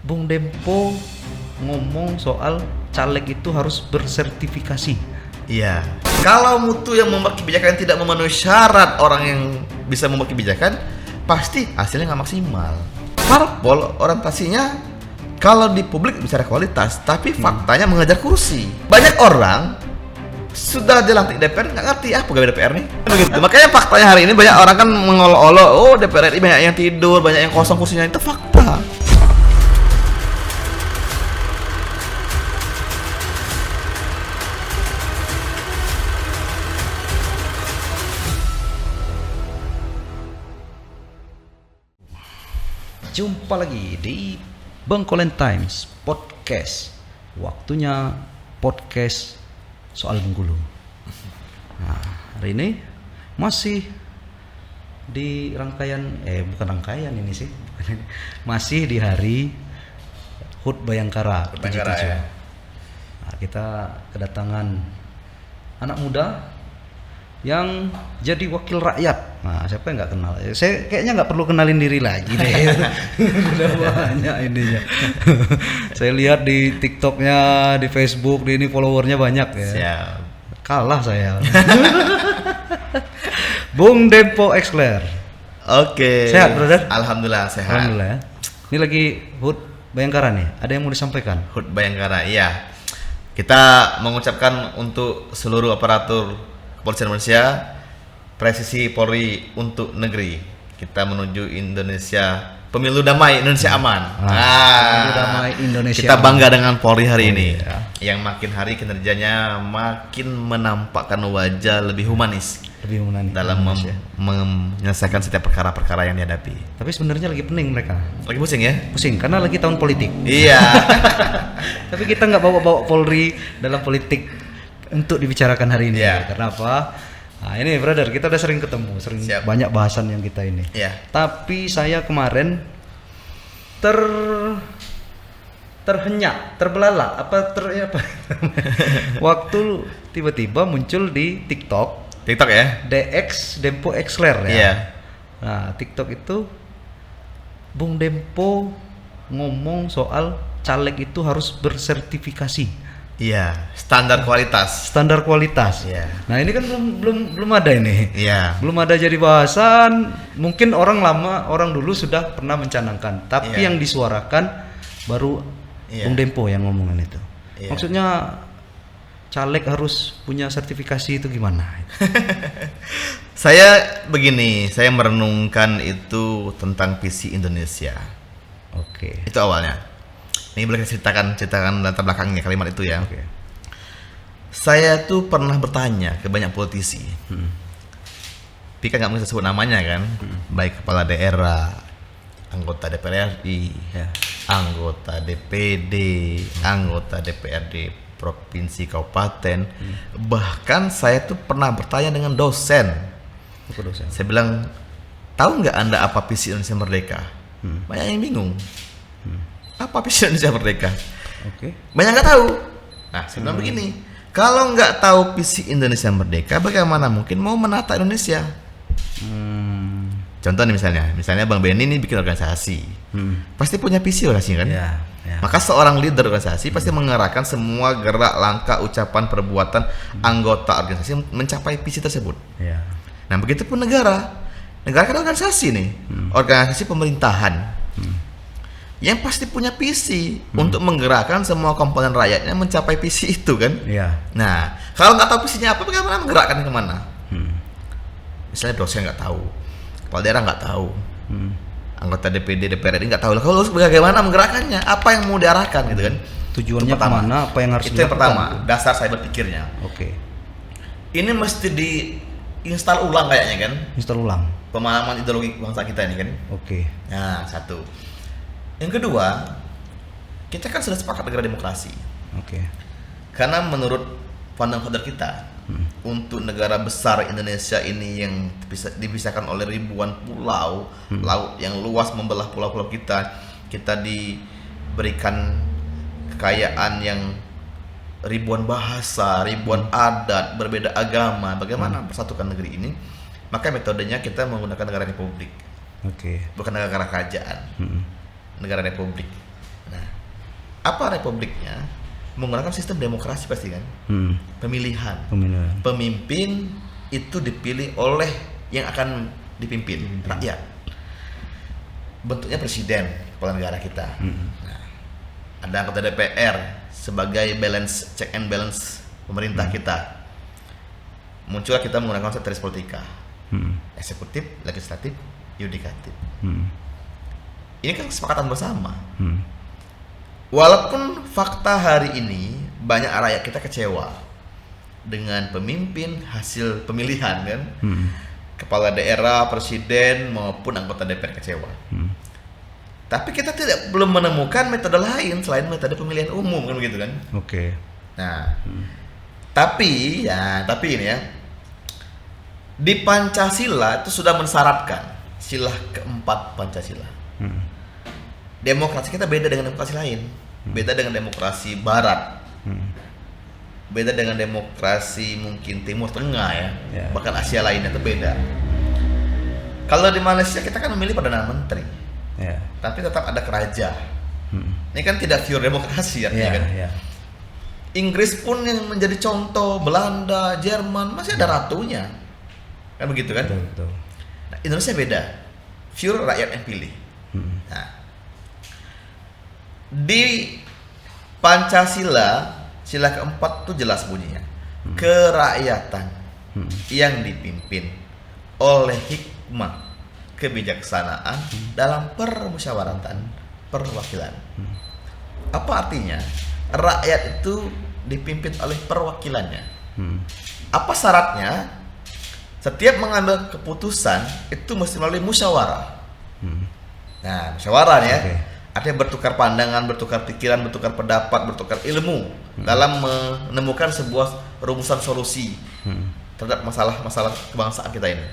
Bung Dempo ngomong soal caleg itu harus bersertifikasi. Iya. Kalau mutu yang membuat kebijakan tidak memenuhi syarat orang yang bisa membuat kebijakan, pasti hasilnya nggak maksimal. Parpol orientasinya kalau di publik bicara kualitas, tapi faktanya mengejar kursi. Banyak orang sudah dilantik DPR nggak ngerti apa pegawai DPR nih. Begitu. Makanya faktanya hari ini banyak orang kan mengolok-olok, oh DPR RI banyak yang tidur, banyak yang kosong kursinya, itu fakta. Jumpa lagi di Bengkolen Times Podcast. Waktunya podcast soal Bengkulu. Nah, hari ini masih di rangkaian, bukan rangkaian ini sih, masih di hari HUT Bayangkara. Ya. Nah, kita kedatangan anak muda yang jadi wakil rakyat. Nah, siapa yang nggak kenal? Saya kayaknya nggak perlu kenalin diri lagi deh. Udah banyak ininya. Saya lihat di TikToknya, di Facebook, di ini followernya banyak ya. Siap. Kalah saya. Bung Dempo Exler. Oke. Sehat, brother? Alhamdulillah sehat. Alhamdulillah ya. Ini lagi HUT Bayangkara nih. Ada yang mau disampaikan? HUT Bayangkara, iya. Kita mengucapkan untuk seluruh aparatur Kepolisian Indonesia, presisi Polri untuk negeri. Kita menuju Indonesia pemilu damai, Indonesia aman. Pemilu damai Indonesia. Kita bangga dengan Polri hari ini, ya. Yang makin hari kinerjanya makin menampakkan wajah lebih humanis dalam menyelesaikan setiap perkara-perkara yang dihadapi. Tapi sebenarnya lagi pening mereka. Lagi pusing ya? Pusing karena lagi tahun politik. Iya. Tapi kita nggak bawa-bawa Polri dalam politik untuk dibicarakan hari ini. Yeah. Karena apa? Nah, ini brother, kita udah sering ketemu, Siap. banyak bahasan yang kita ini. Iya. Tapi saya kemarin terhenyak, terbelalak, waktu tiba-tiba muncul di TikTok ya? DX Dempo Exler ya. Iya. Nah, TikTok itu Bung Dempo ngomong soal caleg itu harus bersertifikasi. Iya, standar kualitas. Standar kualitas. Iya. Nah, ini kan belum ada ini. Iya. Belum ada jadi bahasan. Mungkin orang dulu sudah pernah mencanangkan, tapi Iya. yang disuarakan baru Bung Dempo yang ngomongan itu. Iya. Maksudnya caleg harus punya sertifikasi itu gimana? Saya begini, saya merenungkan itu tentang visi Indonesia. Oke. Itu awalnya. Ini boleh ceritakan latar belakangnya kalimat itu ya. Oke. Saya tuh pernah bertanya ke banyak politisi. Tapi kan nggak mungkin sebut namanya kan. Baik kepala daerah, anggota DPR RI, Ya. anggota DPD, anggota DPRD provinsi kabupaten. Bahkan saya tuh pernah bertanya dengan dosen. Apa dosen? Saya bilang, tahu nggak Anda apa visi Indonesia Merdeka? Banyak yang bingung. Apa visi Indonesia Merdeka? Oke. Banyak nggak tahu. Nah, saya bilang begini, kalau nggak tahu visi Indonesia Merdeka, bagaimana mungkin mau menata Indonesia? Contoh nih misalnya Bang Benny ini bikin organisasi, pasti punya visi organisasi kan? Ya. Maka seorang leader organisasi pasti mengarahkan semua gerak, langkah, ucapan, perbuatan anggota organisasi mencapai visi tersebut. Ya. Nah, begitupun negara kan organisasi nih, organisasi pemerintahan. Yang pasti punya visi untuk menggerakkan semua komponen rakyatnya mencapai visi itu kan. Iya. Nah, kalau nggak tahu visinya apa, bagaimana menggerakkan kemana? Misalnya dosen nggak tahu, kepala daerah nggak tahu, anggota DPD, DPR nggak tahu. Kalau bagaimana menggerakkannya? Apa yang mau diarahkan gitu kan? Tujuannya kemana? Apa yang harus itu yang dilakukan? pertama, dasar saya berpikirnya. Oke. Ini mesti diinstal ulang kayaknya kan? Install ulang. Pemahaman ideologi bangsa kita ini kan? Oke. Nah, satu. Yang kedua, kita kan sudah sepakat negara demokrasi. Oke. Karena menurut pandang father kita, untuk negara besar Indonesia ini yang dipisahkan oleh ribuan pulau, laut yang luas membelah pulau-pulau kita diberikan kekayaan yang ribuan bahasa, ribuan adat, berbeda agama. Bagaimana persatukan negeri ini? Maka metodenya kita menggunakan negara republik. Oke. Bukan negara kerajaan. Negara republik. Nah, Apa republiknya? Menggunakan sistem demokrasi pasti kan? Pemilihan. Pemimpin itu dipilih oleh yang akan dipimpin rakyat. Bentuknya presiden, kepala negara kita. Nah, ada anggota DPR sebagai balance, check and balance pemerintah kita. Muncullah kita menggunakan konsep res politika. Eksekutif, legislatif, yudikatif. Ini kan kesepakatan bersama. Walaupun fakta hari ini banyak rakyat kita kecewa dengan pemimpin hasil pemilihan kan, kepala daerah, presiden maupun anggota DPR kecewa. Tapi kita belum menemukan metode lain selain metode pemilihan umum kan begitu kan? Oke. Nah, tapi ini ya, di Pancasila itu sudah mensyaratkan sila keempat Pancasila. Demokrasi kita beda dengan demokrasi lain, beda dengan demokrasi Barat, beda dengan demokrasi mungkin Timur Tengah ya, bahkan Asia lainnya itu beda. Kalau di Malaysia kita kan memilih perdana menteri, tapi tetap ada keraja. Ini kan tidak pure demokrasi artinya kan. Inggris pun yang menjadi contoh, Belanda, Jerman masih ada ratunya, kan begitu kan? Betul. Nah, Indonesia beda, pure rakyat yang pilih. Nah, di Pancasila sila keempat itu jelas bunyinya, kerakyatan yang dipimpin oleh hikmah kebijaksanaan dalam permusyawaratan perwakilan. Apa artinya? Rakyat itu dipimpin oleh perwakilannya. Apa syaratnya? Setiap mengambil keputusan itu mesti melalui musyawarah. Nah, musyawarah ya. Artinya bertukar pandangan, bertukar pikiran, bertukar pendapat, bertukar ilmu dalam menemukan sebuah rumusan solusi terhadap masalah-masalah kebangsaan kita ini.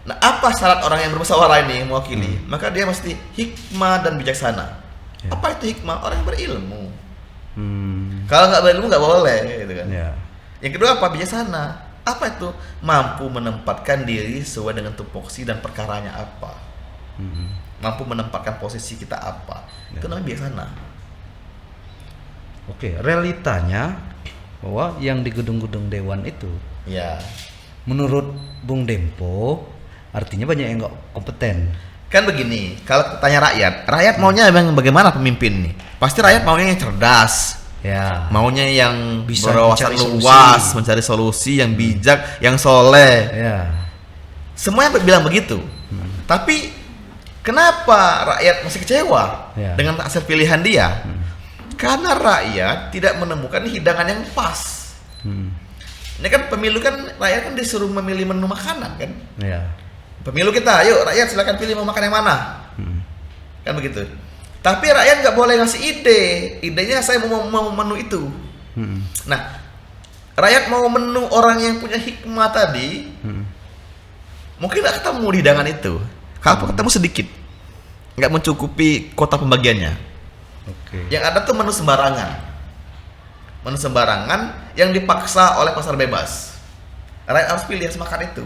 Nah, apa syarat orang yang bermusyawarah ini mewakili? Maka dia mesti hikmah dan bijaksana. Apa itu hikmah? Orang yang berilmu. Kalau nggak berilmu nggak boleh, gitu kan. Yang kedua apa? Bijaksana. Apa itu? Mampu menempatkan diri sesuai dengan tupoksi dan perkaranya apa. Mampu menempatkan posisi kita apa. Itu namanya bijaksana. Oke, realitanya bahwa yang di gedung-gedung dewan itu, menurut Bung Dempo, artinya banyak yang nggak kompeten. Kan begini, kalau tanya rakyat maunya memang bagaimana pemimpin nih? Pasti rakyat maunya yang cerdas, maunya yang bisa berwawasan luas, mencari solusi, yang bijak, yang soleh. Semuanya bilang begitu. Tapi kenapa rakyat masih kecewa dengan hasil pilihan dia? Karena rakyat tidak menemukan hidangan yang pas. Ini kan pemilu kan rakyat kan disuruh memilih menu makanan kan? Pemilu kita, ayo rakyat silakan pilih mau makan yang mana, kan begitu. Tapi rakyat nggak boleh ngasih idenya saya mau menu itu. Nah, rakyat mau menu orang yang punya hikmah tadi, mungkin nggak ketemu di hidangan itu. Kalau ketemu sedikit, nggak mencukupi kota pembagiannya. Yang ada tuh menu sembarangan yang dipaksa oleh pasar bebas. Rakyat harus pilih harus makan itu.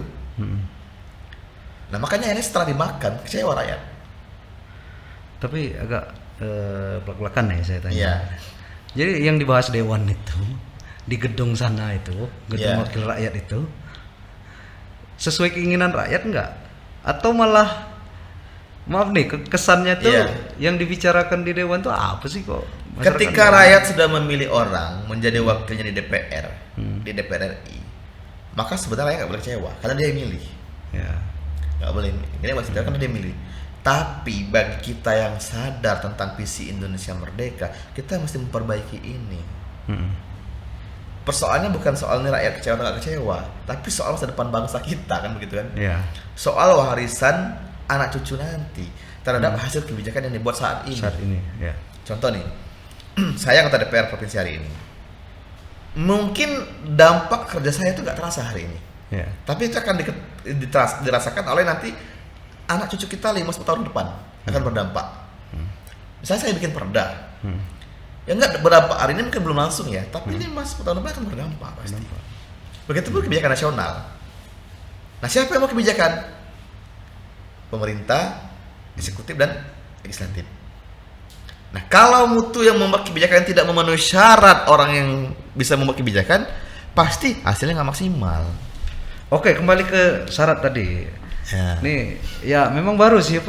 Nah makanya ini setelah dimakan kecewa rakyat. Tapi agak belak-belakan ya saya tanya. Jadi yang dibahas dewan itu di gedung sana itu, gedung wakil rakyat itu, sesuai keinginan rakyat enggak? Atau malah maaf nih kesannya tuh yang dibicarakan di dewan tuh apa sih kok? Ketika rakyat sudah memilih orang menjadi wakilnya di DPR, di DPR RI, maka sebenarnya nggak boleh kecewa karena dia yang milih. Nggak boleh, ini maksudnya karena dia milih. Tapi bagi kita yang sadar tentang visi Indonesia Merdeka, kita mesti memperbaiki ini. Persoalannya bukan soal nih rakyat kecewa atau nggak kecewa, tapi soal masa depan bangsa kita kan begitu kan? Soal warisan anak cucu nanti terhadap hasil kebijakan yang dibuat saat ini. Contoh nih, saya anggota DPR provinsi hari ini. Mungkin dampak kerja saya itu nggak terasa hari ini, tapi itu akan dirasakan oleh nanti anak cucu kita 5-10 tahun depan akan berdampak. Misalnya saya bikin perda, ya enggak berdampak hari ini mungkin belum langsung ya, tapi 5-10 tahun depan akan berdampak pasti. Begitu pun kebijakan nasional. Nah siapa yang mau kebijakan? Pemerintah, eksekutif dan legislatif. Nah, kalau mutu yang membuat kebijakan tidak memenuhi syarat orang yang bisa membuat kebijakan, pasti hasilnya nggak maksimal. Oke, kembali ke syarat tadi. Ya. Nih, ya memang baru sih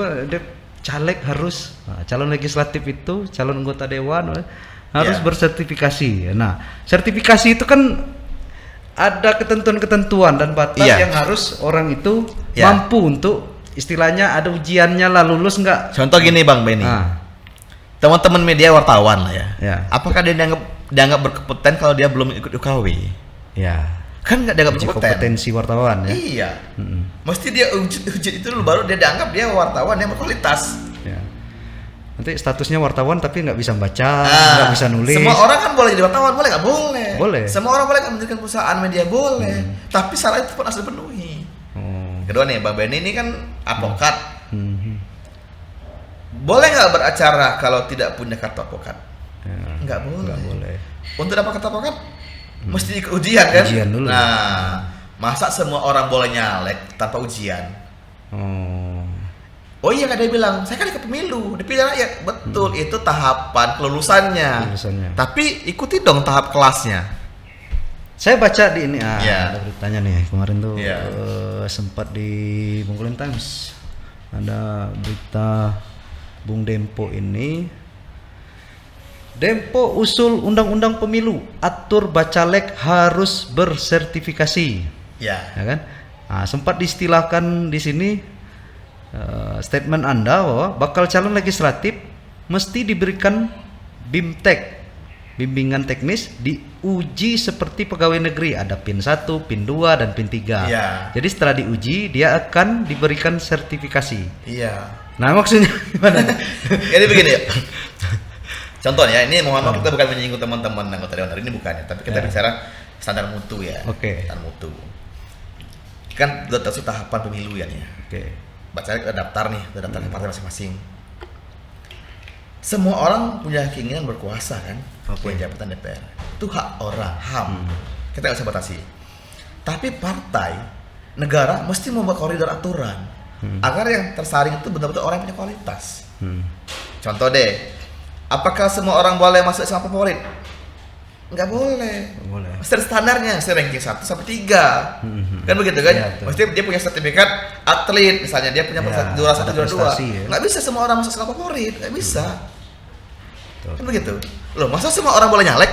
caleg harus, calon legislatif itu, calon anggota dewan harus Ya. bersertifikasi. Nah, sertifikasi itu kan ada ketentuan-ketentuan dan batas Iya. yang harus orang itu Ya. mampu untuk istilahnya ada ujiannya lah, lulus nggak? Contoh gini Bang Benny, teman-teman media wartawan lah ya. Ya. Apakah dia dianggap berkompeten kalau dia belum ikut UKW? Ya. Kan nggak dianggap Uji berkompeten. kompetensi wartawan ya. Iya. Mesti dia uji itu dulu baru dia dianggap dia wartawan yang berkualitas. Ya. Nanti statusnya wartawan tapi nggak bisa baca, Nah, nggak bisa nulis. Semua orang kan boleh jadi wartawan, boleh nggak? Boleh. Boleh. Semua orang boleh nggak mendirikan perusahaan media, boleh. Tapi syarat itu pun harus dipenuhi. Oh. Kedua nih, Bang Benny ini kan advokat. Mhm. Boleh nggak beracara kalau tidak punya kartu advokat? Ya. Nggak boleh. Nggak boleh. Untuk dapat kartu advokat mesti ikut ujian kan? Ujian dulu. Nah, masa semua orang boleh nyalek tanpa ujian? Oh. Oh iya, kan dia bilang, saya kan ikut pemilu, dipilih rakyat. Betul, itu tahapan kelulusannya. Kelulusannya. Tapi ikuti dong tahap kelasnya. Saya baca di ini, Ya. ada beritanya nih kemarin tuh Ya. sempat di Bungkulen Times ada berita Bung Dempo ini. Dempo usul undang-undang pemilu atur bacalek harus bersertifikasi, Ya. ya kan? Nah, sempat diistilahkan di sini statement Anda bahwa bakal calon legislatif mesti diberikan BIMTEK, bimbingan teknis, diuji seperti pegawai negeri, ada PIN 1, PIN 2 dan PIN 3. Iya. Jadi setelah diuji dia akan diberikan sertifikasi. Iya. Nah, maksudnya gimana? Jadi begini ya. Contohnya, ini mohon maaf kita bukan menyinggung teman-teman anggota dewan ini, bukan ya, tapi kita bicara standar mutu ya. Oke. Standar mutu. Kan udah tahu tahapan pemilu ya nih. Oke. Bacalek udah daftar nih, udah daftar ke partai masing-masing. Semua orang punya keinginan berkuasa kan, punya jabatan DPR. Itu hak orang, HAM. Kita nggak bisa batasi. Tapi partai, negara mesti membuat koridor aturan agar yang tersaring itu benar-benar orang yang punya kualitas. Contoh deh, apakah semua orang boleh masuk sama favorit? Nggak boleh. Nggak boleh. Mesti ada standarnya, mesti ranking 1 sampai 3. Kan begitu kan? Iya, betul. Mesti dia punya sertifikat atlet, misalnya dia punya Iya, juara 1, ada juara 2. prestasi ya. Nggak bisa semua orang masuk skala favorit, nggak bisa. Betul. Kan begitu. Loh, masa semua orang boleh nyalek?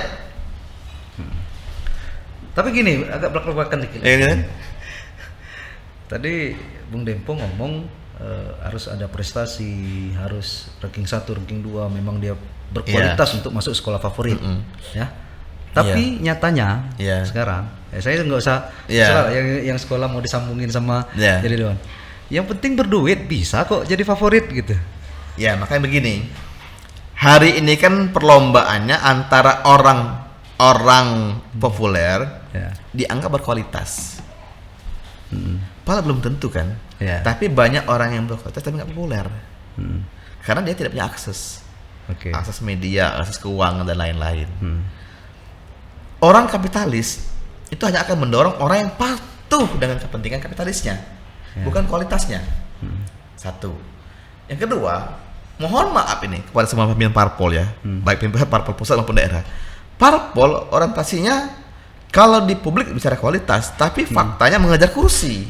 Tapi gini, agak belak-belakan dikit. Iya kan? Tadi Bung Dempo ngomong harus ada prestasi, harus ranking 1, ranking 2, memang dia berkualitas untuk masuk sekolah favorit, ya. Tapi nyatanya Iya. sekarang, saya nggak usah Iya. salah, yang sekolah mau disambungin sama Iya. jadi dewan. Yang penting berduit bisa kok jadi favorit gitu. Ya, makanya begini. Hari ini kan perlombaannya antara orang populer Ya. dianggap berkualitas. Padahal belum tentu kan. Ya. Tapi banyak orang yang berkualitas tapi nggak populer. Hmm. Karena dia tidak punya akses. Oke. Akses media, akses keuangan dan lain-lain. Hmm. Orang kapitalis itu hanya akan mendorong orang yang patuh dengan kepentingan kapitalisnya, Ya. bukan kualitasnya. Satu. Yang kedua, mohon maaf ini kepada semua pimpinan parpol ya, baik pimpinan parpol pusat maupun daerah. Parpol orientasinya kalau di publik bicara kualitas, tapi faktanya mengejar kursi.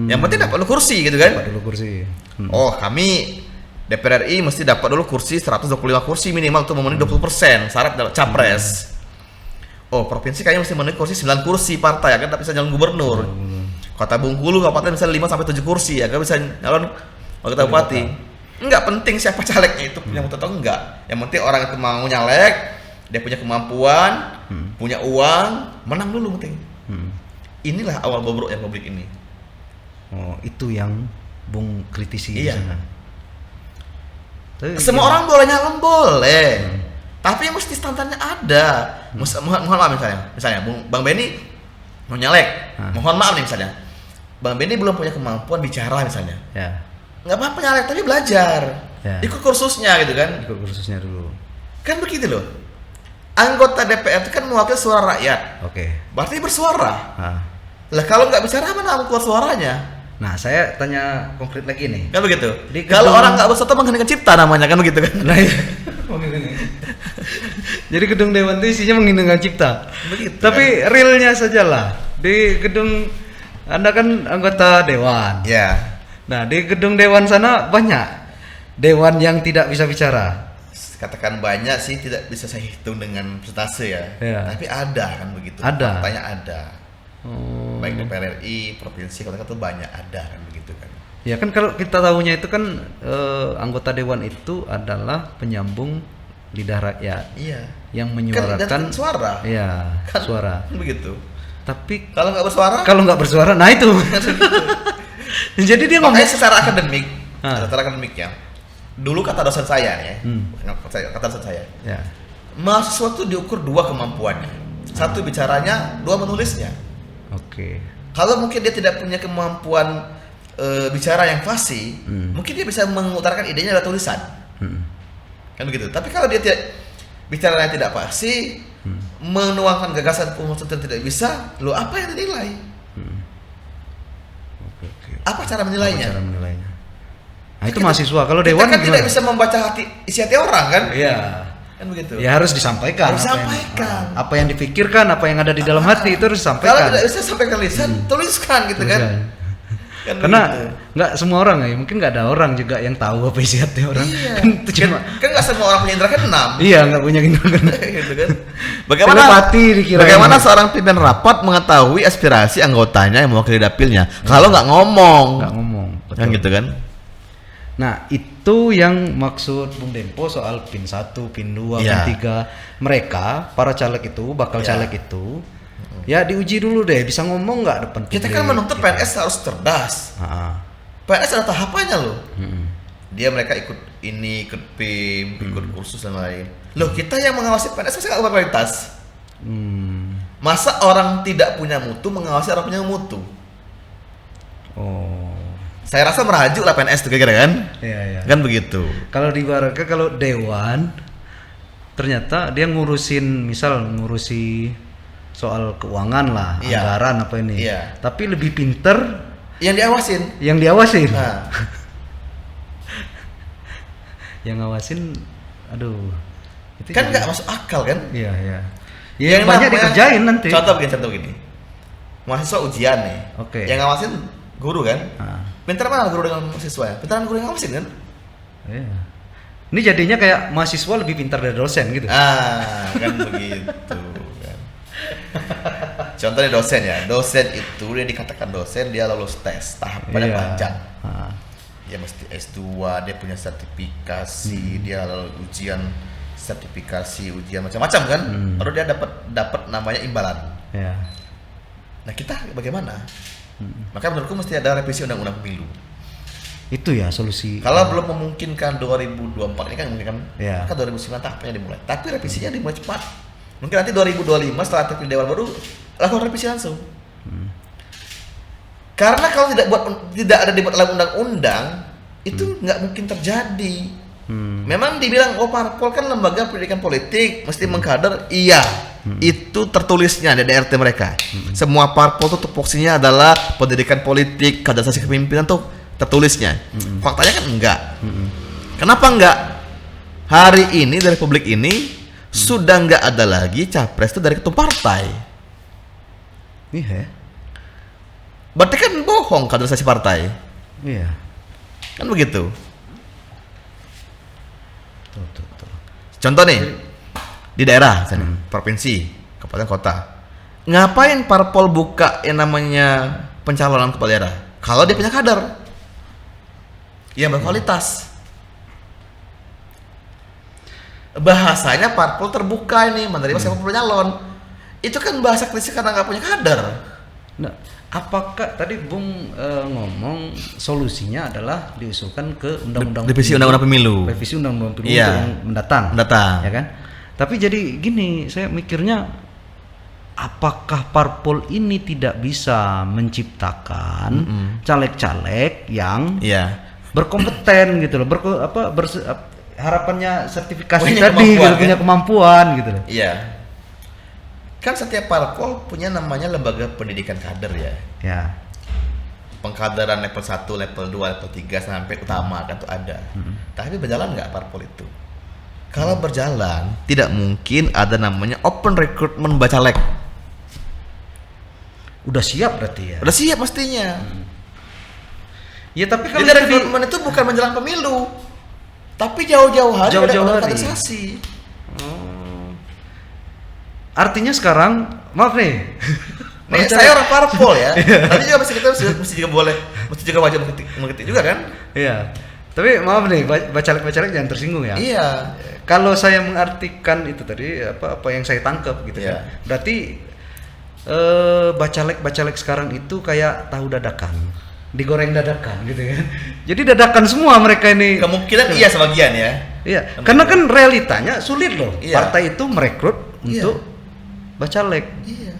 Yang penting dapat dulu kursi gitu kan? Dapat dulu kursi. Oh, kami DPR RI mesti dapat dulu kursi 125 kursi minimal untuk memenuhi 20% syarat dalam capres. Oh, provinsi kayaknya mesti memenuhi kursi 9 kursi partai agar tak bisa nyalon gubernur. Kota Bengkulu kabupaten bisa 5 sampai 7 kursi agar bisa nyalon wakil bupati. Enggak penting siapa calegnya itu punya atau enggak. Yang penting orang itu mau nyalek, dia punya kemampuan, punya uang, menang dulu penting. Inilah awal bobroknya publik ini. Oh, itu yang Bung kritisi di Iya. sana. Tapi Semua gimana? orang boleh nyalon boleh, tapi mesti standarnya ada. Mohon maaf misalnya Bang Benny mau nyalek, mohon maaf nih misalnya, Bang Benny belum punya kemampuan bicara misalnya, Ya, nggak apa-apa nyalek tapi belajar, Ya. ikut kursusnya gitu kan, ikut kursusnya dulu. kan begitu loh. Anggota DPR itu kan mewakili suara rakyat, Oke. berarti bersuara. Nah, Lah kalau nggak bicara mana keluar suaranya? Nah, saya tanya konkret lagi nih. Kan begitu. Di Kalau gedung- orang nggak bersuara mengheningkan cipta namanya kan begitu kan. Nah, iya. Jadi gedung dewan itu isinya menghinakan cipta. Begitu. Tapi realnya sajalah di gedung Anda kan anggota dewan. Ya. Nah, di gedung dewan sana banyak dewan yang tidak bisa bicara. Katakan banyak sih tidak bisa saya hitung dengan persentase ya. Iya. Tapi ada kan begitu. Ada. Faktanya ada. Oh. Baik DPR RI, provinsi, kota itu banyak ada kan begitu kan. Ya kan kalau kita tahunya itu kan anggota dewan itu adalah penyambung lidah rakyat Iya. yang Kan menyuarakan suara. Iya, Kan, suara. kan begitu. Tapi Kalau nggak bersuara, kalau nggak bersuara, nah itu. Jadi dia ngomong makanya secara akademik, Ah. secara akademiknya, dulu kata dosen saya ya, Hmm. kata dosen saya, ya. mahasiswa itu diukur dua kemampuannya, satu bicaranya, dua menulisnya. Oke. Kalau mungkin dia tidak punya kemampuan bicara yang fasih, mungkin dia bisa mengutarakan idenya lewat tulisan, Hmm. kan begitu. Tapi kalau dia tidak bicaranya tidak fasih, menuangkan gagasan pengusaha tidak bisa, lo apa yang dinilai? Oke. Apa cara menilainya? Apa cara menilainya? Nah, itu mahasiswa. Kalau dewan kita kan tidak gimana? bisa membaca isi hati orang kan? Iya. Kan begitu. Ya harus disampaikan. Harus apa yang- sampaikan. apa yang dipikirkan, apa yang ada di dalam hati itu harus Kalau disampaikan. tidak bisa sampaikan lisan, tuliskan gitu kan? Tulisan. Kan Karena begitu. nggak semua orang ya, mungkin nggak ada orang juga yang tahu apa isi hati orang. Iya. Kan itu cuma Kan nggak semua orang punya indra keenam. iya nggak punya gitu kan. Gitu kan. Bagaimana Telepati dikirain. bagaimana seorang pimpinan rapat mengetahui aspirasi anggotanya yang mewakili dapilnya kalau nggak ngomong? Nggak ngomong. Kan gitu kan? Nah, itu yang maksud Bung Dempo soal PIN 1, PIN 2, Iya. PIN 3. Mereka, para caleg itu, bakal Iya. caleg itu, ya diuji dulu deh, bisa ngomong nggak depan Kita publik, kan menuntut gitu. PNS harus cerdas. Ah, PNS ada tahapannya loh. mm-mm. Dia mereka ikut ini, ikut PIM, ikut kursus dan lain. Loh, kita yang mengawasi PNS masa nggak berkualitas? Hmm. Masa orang tidak punya mutu mengawasi orang punya mutu? Oh, Saya rasa merajuk lah PNS tuh kira-kira kan? iya iya. Kan begitu. Kalau di Baraka, kalau dewan, ternyata dia ngurusi soal keuangan lah, Iya. anggaran apa ini. Iya. Tapi lebih pinter Yang diawasin. yang diawasin. Nah, Yang ngawasin, aduh. Itu kan jadi- nggak masuk akal kan? Iya iya. Ya, yang banyak namanya- dikerjain nanti. Contoh gini. Mahasiswa ujian nih. Oke. Yang ngawasin guru kan? Ah, Pintar mana guru dengan mahasiswa ya? Pintaran guru yang ngawasin kan? iya. Ini jadinya kayak mahasiswa lebih pintar dari dosen gitu. Ah, kan begitu kan. Contohnya dosen ya. Dosen itu dia dikatakan dosen, dia lulus tes, tahapannya Iya. panjang. Ah, Dia mesti S2, dia punya sertifikasi, dia lalu ujian sertifikasi, ujian macam-macam kan. Baru dia dapat namanya imbalan. iya. Nah, kita bagaimana? Maka menurutku mesti ada revisi undang-undang pemilu. Itu ya solusi. Kalau belum memungkinkan 2024 ini kan memungkinkan, Iya. maka 2009 tahapnya dimulai. Tapi revisinya dimulai cepat. Mungkin nanti 2025 setelah terpilih dewan baru lakukan revisi langsung. Karena kalau tidak ada dibuat dalam undang-undang itu nggak mungkin terjadi. Memang dibilang parpol kan lembaga pendidikan politik mesti mengkader, iya. Itu tertulisnya di DRT mereka. Semua parpol itu tupoksinya adalah pendidikan politik, kaderisasi kepemimpinan tuh tertulisnya. Faktanya kan enggak. Kenapa enggak? Hari ini dari Republik ini sudah enggak ada lagi capres itu dari ketum partai. Iya. Berarti kan bohong kaderisasi partai. Iya. Kan begitu. Tuh. Contoh nih, di daerah misalnya, provinsi, kabupaten kota. Ngapain parpol buka yang namanya pencalonan kepala daerah? Kalau dia punya kader yang berkualitas. Bahasanya parpol terbuka ini, menerima siapa penyalon. Itu kan bahasa kritis karena nggak punya kader. Nah, apakah tadi Bung ngomong solusinya adalah diusulkan ke undang-undang Revisi undang-undang pemilu. Revisi undang-undang pemilu Iya. yang mendatang. Mendatang. Ya kan? Tapi jadi gini, saya mikirnya apakah parpol ini tidak bisa menciptakan caleg-caleg yang Iya. berkompeten gitu loh, harapannya sertifikasi Punya tadi kemampuan, gitu, kan? punya kemampuan gitu loh. Iya. Kan setiap parpol punya namanya lembaga pendidikan kader ya. Ya. pengkaderan level 1, level 2, level 3 sampai utama kan tuh ada. Tapi berjalan nggak parpol itu? Kalau berjalan, tidak mungkin ada namanya open recruitment bacalek. Udah siap berarti ya. Udah siap mestinya. Ya tapi kalau Jadi rekrutmen itu bukan menjelang pemilu, tapi jauh-jauh hari Jauh-jauh ada hari. kaderisasi. artinya sekarang, maaf nih. Nih, saya orang parpol ya. Nanti juga mesti juga boleh, mesti juga wajib mengetik juga kan? Iya. Tapi maaf nih, bacalek-bacalek jangan tersinggung ya. Iya. Kalau saya mengartikan itu tadi apa yang saya tangkap gitu Iya. kan. Berarti bacalek-bacalek sekarang itu kayak tahu dadakan, digoreng dadakan gitu kan. Jadi dadakan semua mereka ini. Kemungkinan iya sebagian ya. Iya, karena kan realitanya sulit loh. Iya. Partai itu merekrut Iya. untuk bacalek. Iya.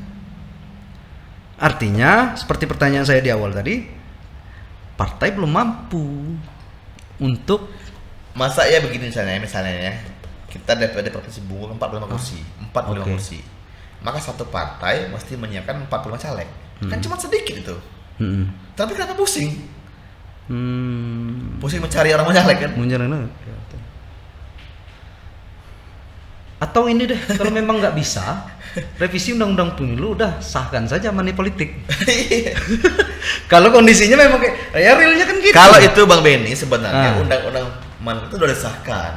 Artinya seperti pertanyaan saya di awal tadi, partai belum mampu untuk Masa ya begini misalnya ya. Kita DPRD Provinsi Bungkul 45 kursi, 45 Oke. kursi. Maka satu partai mesti menyiapkan 45 caleg. Kan cuma sedikit itu. Hmm. Tapi kenapa pusing? Pusing mencari orang caleg kan? Menjalankan. Atau ini deh, kalau memang nggak bisa, revisi undang-undang pemilu udah sahkan saja money politik. Kalau kondisinya memang kayak ya realnya kan gitu. Kalau itu Bang Benny sebenarnya Ah. undang-undang mana itu udah disahkan.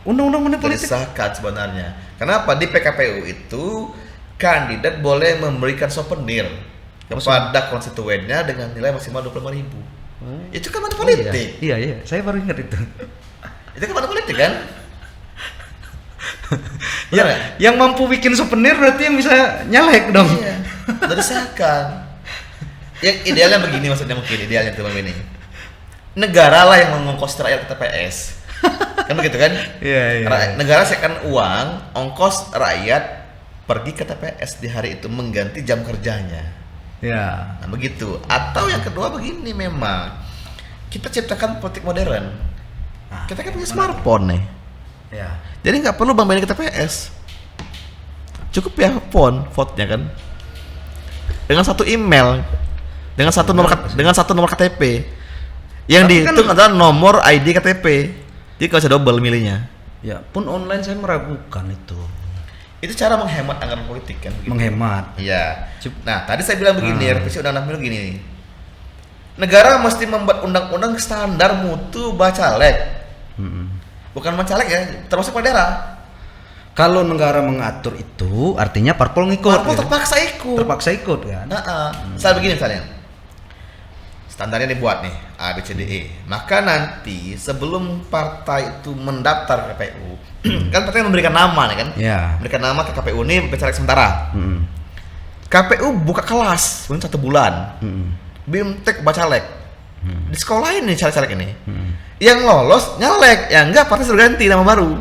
Undang-undang money Udah politik. disahkan sebenarnya. Kenapa di PKPU itu kandidat boleh memberikan souvenir kepada konstituennya dengan nilai maksimal 25.000. Itu kan money politik. Iya, saya baru ingat itu. Itu kan money politik kan? Ya, Benar nggak? yang mampu bikin souvenir berarti yang bisa nyalek dong. Iya, udah disahkan. Yang idealnya begini maksudnya mungkin idealnya tuh Bang Benny. Negara lah yang mengongkos rakyat ke TPS. Kan begitu kan? Iya. Negara siapkan uang, ongkos rakyat pergi ke TPS di hari itu mengganti jam kerjanya. Ya. Nah begitu. Atau yang kedua begini memang kita ciptakan politik modern. Nah, Kita kan punya smartphone nih. Ya. Jadi nggak perlu Bang Benny ke TPS. Cukup ya phone, vote-nya kan. Dengan satu email, dengan satu nomor KTP. Yang Tapi dihitung kan- adalah nomor ID KTP. Jadi kalau bisa double milihnya. Ya, pun online saya meragukan itu. Itu cara menghemat anggaran politik kan begitu. Menghemat. Iya. Cep- Nah, tadi saya bilang begini, Ah. revisi undang-undang pemilu gini. Negara mesti membuat undang-undang standar mutu bacalek. Bukan mencalek ya, termasuk pada daerah. Kalau negara mengatur itu, artinya parpol ngikut. Parpol gitu. terpaksa ikut. Terpaksa ikut kan? Misalnya begini misalnya. Standarnya dibuat nih A, B, C, D, E. Maka nanti sebelum partai itu mendaftar ke KPU, kan partai memberikan nama nih kan? Ya. Memberikan nama ke KPU ini bacalek sementara. Mm-mm. KPU buka kelas mungkin 1 bulan. Mm-mm. Bimtek bacalek. Di sekolah ini caleg-caleg ini. Mm-mm. Yang lolos nyalek, yang enggak partai sudah ganti nama baru.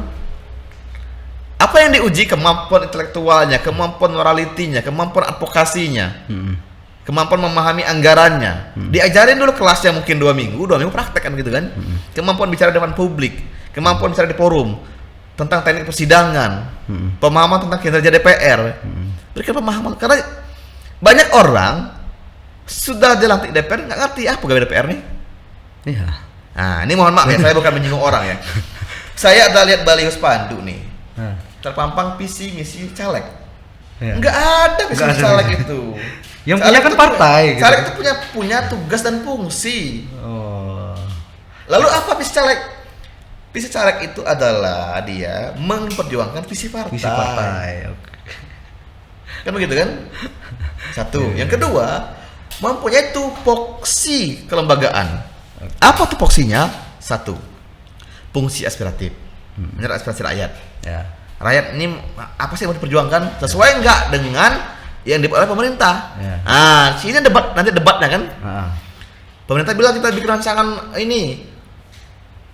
Apa yang diuji? Kemampuan intelektualnya, kemampuan moralitinya, kemampuan advokasinya. Mm-mm. Kemampuan memahami anggarannya. Diajarin dulu kelasnya mungkin 2 minggu praktek kan gitu kan. Kemampuan bicara di depan publik, kemampuan bicara di forum tentang teknik persidangan, pemahaman tentang kinerja DPR. Berikan pemahaman karena banyak orang sudah dilantik DPR nggak ngerti apa pegawai DPR nih. Iya. Nah, ini mohon maaf ya, saya bukan menyinggung orang ya. Saya ada lihat baliho spanduk nih. Nah, Terpampang visi misi caleg. iya. Nggak ada visi Nggak misi ada. caleg itu. Yang Caleg punya kan itu partai, gitu. Caleg itu punya tugas dan fungsi. Oh. Lalu apa visi caleg? Visi caleg itu adalah dia memperjuangkan visi partai. Visi partai. Oke. Kan begitu kan? Satu. Yang kedua, mempunyai tupoksi kelembagaan. Apa tupoksinya? Satu, fungsi aspiratif, menyerap aspirasi rakyat. Ya. Rakyat ini apa sih yang mau diperjuangkan? Sesuai nggak dengan yang dibuat oleh pemerintah? Ya. Nah, sini nanti debatnya kan? Ah. Pemerintah bilang kita bikin rancangan ini.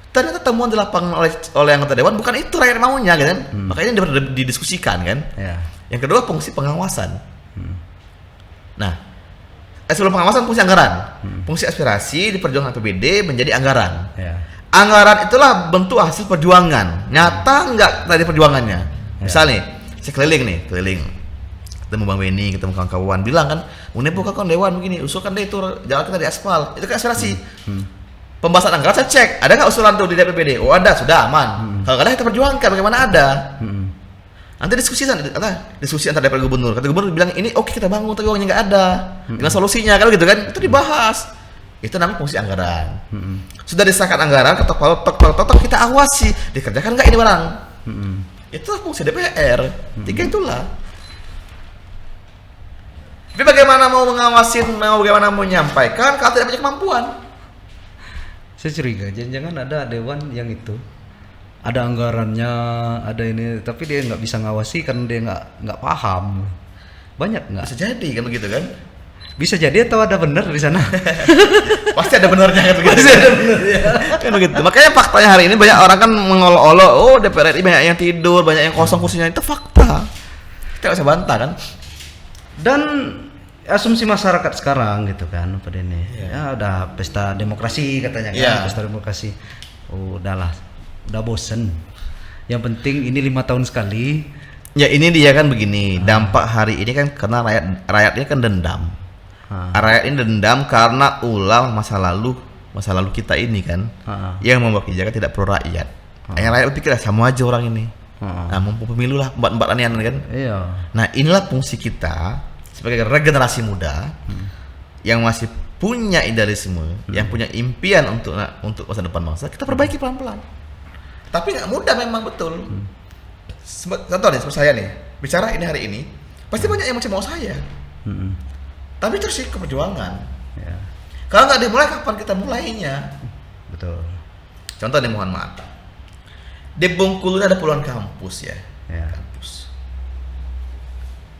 Ternyata temuan di lapangan oleh anggota dewan bukan itu rakyat maunya kan? Makanya didiskusikan kan? Ya. Yang kedua fungsi pengawasan. Nah, sebelum pengawasan fungsi anggaran. Fungsi aspirasi diperjuangkan APBD menjadi anggaran. Ya. Anggaran itulah bentuk hasil perjuangan. Nyata nggak tadi perjuangannya? Ya. Misalnya, saya keliling nih, keliling ketemu Bang Benny, ketemu kawan-kawan, bilang kan, Nempo kan dewan begini, usulkan deh itu jalan kita di aspal, itu kan aspirasi. Pembahasan anggaran saya cek, ada nggak usulan tuh di DPPD? Oh ada, sudah aman. Kalau nggak ada kita perjuangkan, bagaimana ada? Nanti diskusi antar DPR gubernur. Kata gubernur bilang ini oke kita bangun, tapi uangnya nggak ada. Dengan solusinya kan gitu kan? Itu dibahas. Itu namanya fungsi anggaran. Sudah disahkan anggaran, ketok, kita awasi, dikerjakan nggak ini barang? Itu fungsi DPR. Tiga itulah. Tapi bagaimana mau mengawasin, bagaimana mau menyampaikan kalau tidak punya kemampuan? Saya curiga, jangan-jangan ada dewan yang itu ada anggarannya, ada ini, tapi dia nggak bisa ngawasi karena dia nggak paham. Banyak nggak? Bisa jadi kan begitu kan? Bisa jadi atau ada benar di sana? Pasti ada benernya kan begitu. Pasti ada benernya. Kan begitu. Makanya faktanya hari ini banyak orang kan mengolok-olok, oh DPR RI banyak yang tidur, banyak yang kosong kursinya, itu fakta. Kita nggak bisa bantah kan? Dan asumsi masyarakat sekarang gitu kan, pada ini ya udah pesta demokrasi katanya kan, pesta demokrasi. Oh, udahlah, udah bosen. Yang penting ini 5 tahun sekali. Ya ini dia kan begini, dampak hari ini kan karena rakyatnya kan dendam. Rakyat ini dendam karena ulang masa lalu kita ini kan, yang membuat kebijakan tidak pro rakyat. Yang rakyat berpikir sama aja orang ini. Nah, mumpung pemilu lah, empat anian kan. Iya. Nah inilah fungsi kita sebagai regenerasi muda yang masih punya idealisme, yang punya impian untuk masa depan bangsa, kita perbaiki pelan-pelan. Tapi nggak mudah memang betul. Contoh nih, seperti saya nih, bicara ini hari ini, pasti banyak yang macam mau saya. Tapi terus sih keperjuangan. Ya. Kalau nggak dimulai, kapan kita mulainya? Betul. Contoh nih, mohon maaf. Di Bengkulu ada puluhan kampus ya. Kampus.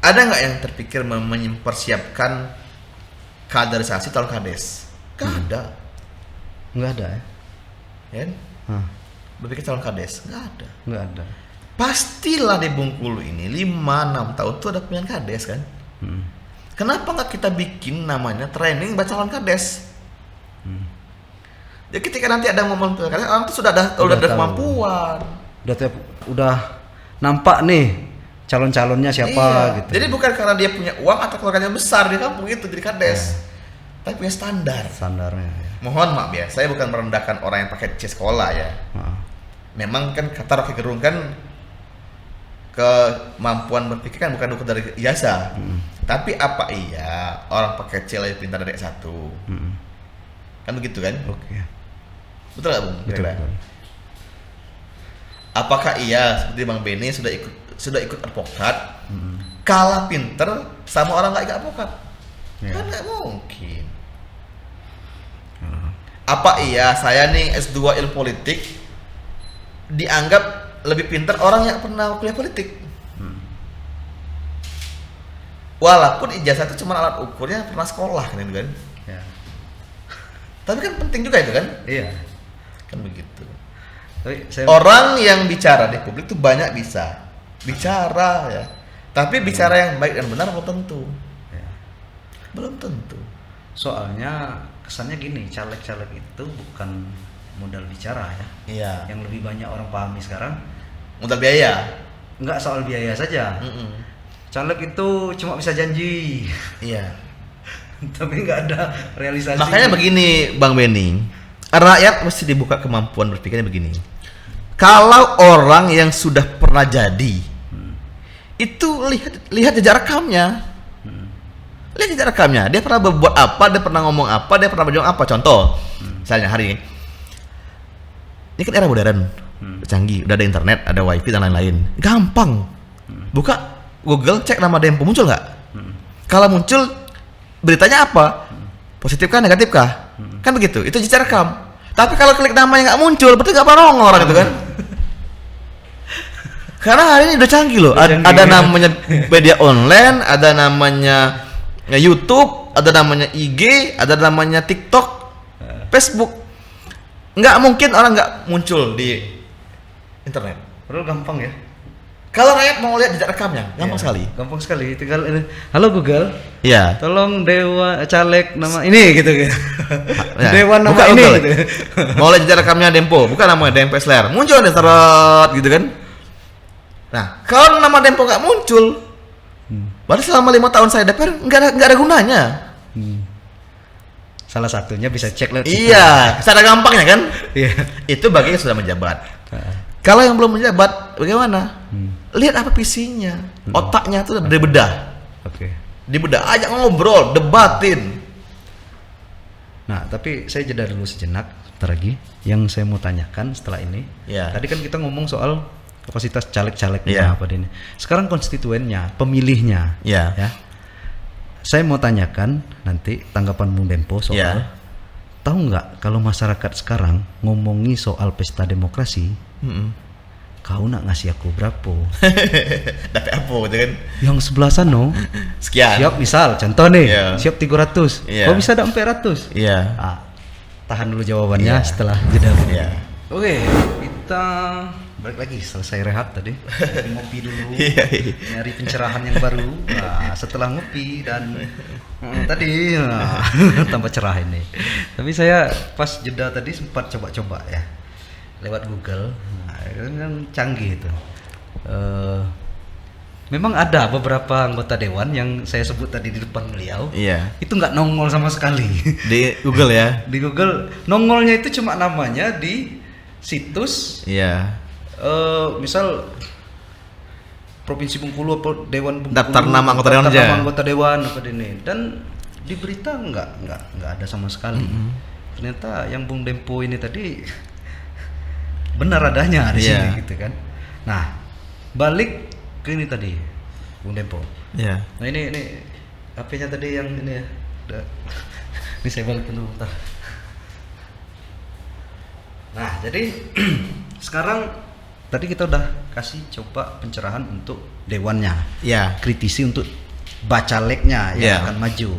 Ada nggak yang terpikir mempersiapkan kaderisasi tahun kades? Nggak ada. Nggak ada ya? Kan? Berpikir calon kades? Nggak ada. Nggak ada. Pastilah di Bengkulu ini 5-6 tahun tuh ada pemilihan kades kan? Kenapa nggak kita bikin namanya training baca calon kades? Jadi ketika nanti ada momen pemilihan kades, orang tuh sudah ada kemampuan. Udah nampak nih calon-calonnya siapa gitu. Jadi bukan karena dia punya uang atau keluarganya besar di kampung itu jadi kades, tapi punya standarnya. Ya. Mohon maaf ya, saya bukan merendahkan orang yang pakai C sekolah ya. Memang kan kata Rocky Gerung kan kemampuan berpikir kan bukan ukur dari ijazah. Tapi apa iya orang pakai C lebih pintar dari S1? Kan begitu kan? Oke. Betul nggak Bung? Betul. Apakah iya seperti Bang Benny sudah ikut advokat, kalah pinter sama orang nggak ikut advokat? Kan nggak mungkin. Apa iya saya nih S2 ilmu politik dianggap lebih pintar orang yang pernah kuliah politik? Walaupun ijazah itu cuma alat ukurnya pernah sekolah kan itu kan? Ya. Tapi kan penting juga itu kan? Iya. Kan begitu. Orang yang bicara di publik itu banyak bisa bicara ya, tapi bicara yang baik dan benar belum tentu. Ya. Belum tentu. Soalnya kesannya gini, caleg-caleg itu bukan modal bicara ya. Iya. Yang lebih banyak orang pahami sekarang modal biaya. Enggak soal biaya saja. Caleg itu cuma bisa janji. Iya. Tapi nggak ada realisasi. Makanya begini, Bang Benny, rakyat mesti dibuka kemampuan berpikirnya begini. Kalau orang yang sudah pernah jadi, itu lihat jejak rekamnya. Lihat jejak rekamnya. Dia pernah berbuat apa, dia pernah ngomong apa, dia pernah berjuang apa. Contoh, misalnya hari ini kan era modern, canggih, udah ada internet, ada wifi dan lain-lain. Gampang. Buka Google, cek nama Dempo, muncul nggak? Kalau muncul, beritanya apa? Positif kah, negatif kah? Kan begitu, itu jejak rekam. Tapi kalau klik namanya nggak muncul, berarti nggak pernah nongol gitu kan? Karena hari ini udah canggih loh. Ada namanya media online, ada namanya YouTube, ada namanya IG, ada namanya TikTok, Facebook. Nggak mungkin orang nggak muncul di internet. Padahal gampang ya. Kalau rakyat mau lihat jejak rekamnya, gampang sekali. Gampang sekali. Tinggal ini. Halo Google. Iya. Tolong dewa caleg nama ini gitu kan. Dewan nama buka ini. Gitu. Mau lihat jejak rekamnya Dempo, bukan namanya Dempo Slayer. Muncul nih seret gitu kan. Nah, kalau nama Dempo nggak muncul, Berarti selama 5 tahun saya DPR nggak ada gunanya. Salah satunya bisa cek lewat situ. Iya, secara gampangnya kan. Iya. Itu bagi yang sudah menjabat. Kalau yang belum menjabat, bagaimana? Lihat apa visinya, otaknya tuh dibedah. Oke. Dibedah, ajak ngobrol, debatin. Nah, tapi saya jeda dulu sejenak, sebentar lagi. Yang saya mau tanyakan setelah ini, Ya. tadi kan kita ngomong soal kapasitas caleg-calegnya Ya. apa ini. Sekarang konstituennya, pemilihnya, Ya. ya. Saya mau tanyakan nanti tanggapan Bung Dempo soal, Ya. tahu nggak kalau masyarakat sekarang ngomongi soal pesta demokrasi, kau nak ngasih aku berapa? Dapat apa gitu kan? Yang sebelah sana Sekian. siap, misal contoh nih, Iya. siap 300, Iya. kau bisa ada 400. Iya. Ah, tahan dulu jawabannya Iya. setelah jeda. Iya. Oke, kita balik lagi, selesai rehat tadi. Ngopi dulu, Iya. nyari pencerahan yang baru. Nah, setelah ngopi dan tadi tambah cerah ini. Tapi saya pas jeda tadi sempat coba-coba ya lewat Google. Nah, kan canggih itu. Memang ada beberapa anggota dewan yang saya sebut tadi di depan beliau. Iya. Itu nggak nongol sama sekali. Di Google ya. Di Google nongolnya itu cuma namanya di situs Iya. misal Provinsi Bengkulu apa Dewan Bengkulu, Daftar nama anggota dewan daftar aja. nama anggota dewan apa ini, dan di berita nggak ada sama sekali. Ternyata yang Bung Dempo ini tadi benar adanya di Iya. sini gitu kan. Nah, balik ke ini tadi Bung Dempo. Iya. Nah ini HP-nya tadi yang ini ya. Ini saya balik dulu bentar. Nah, jadi sekarang tadi kita udah kasih coba pencerahan untuk dewannya, Iya. kritisi untuk bacaleknya yang Iya. akan maju.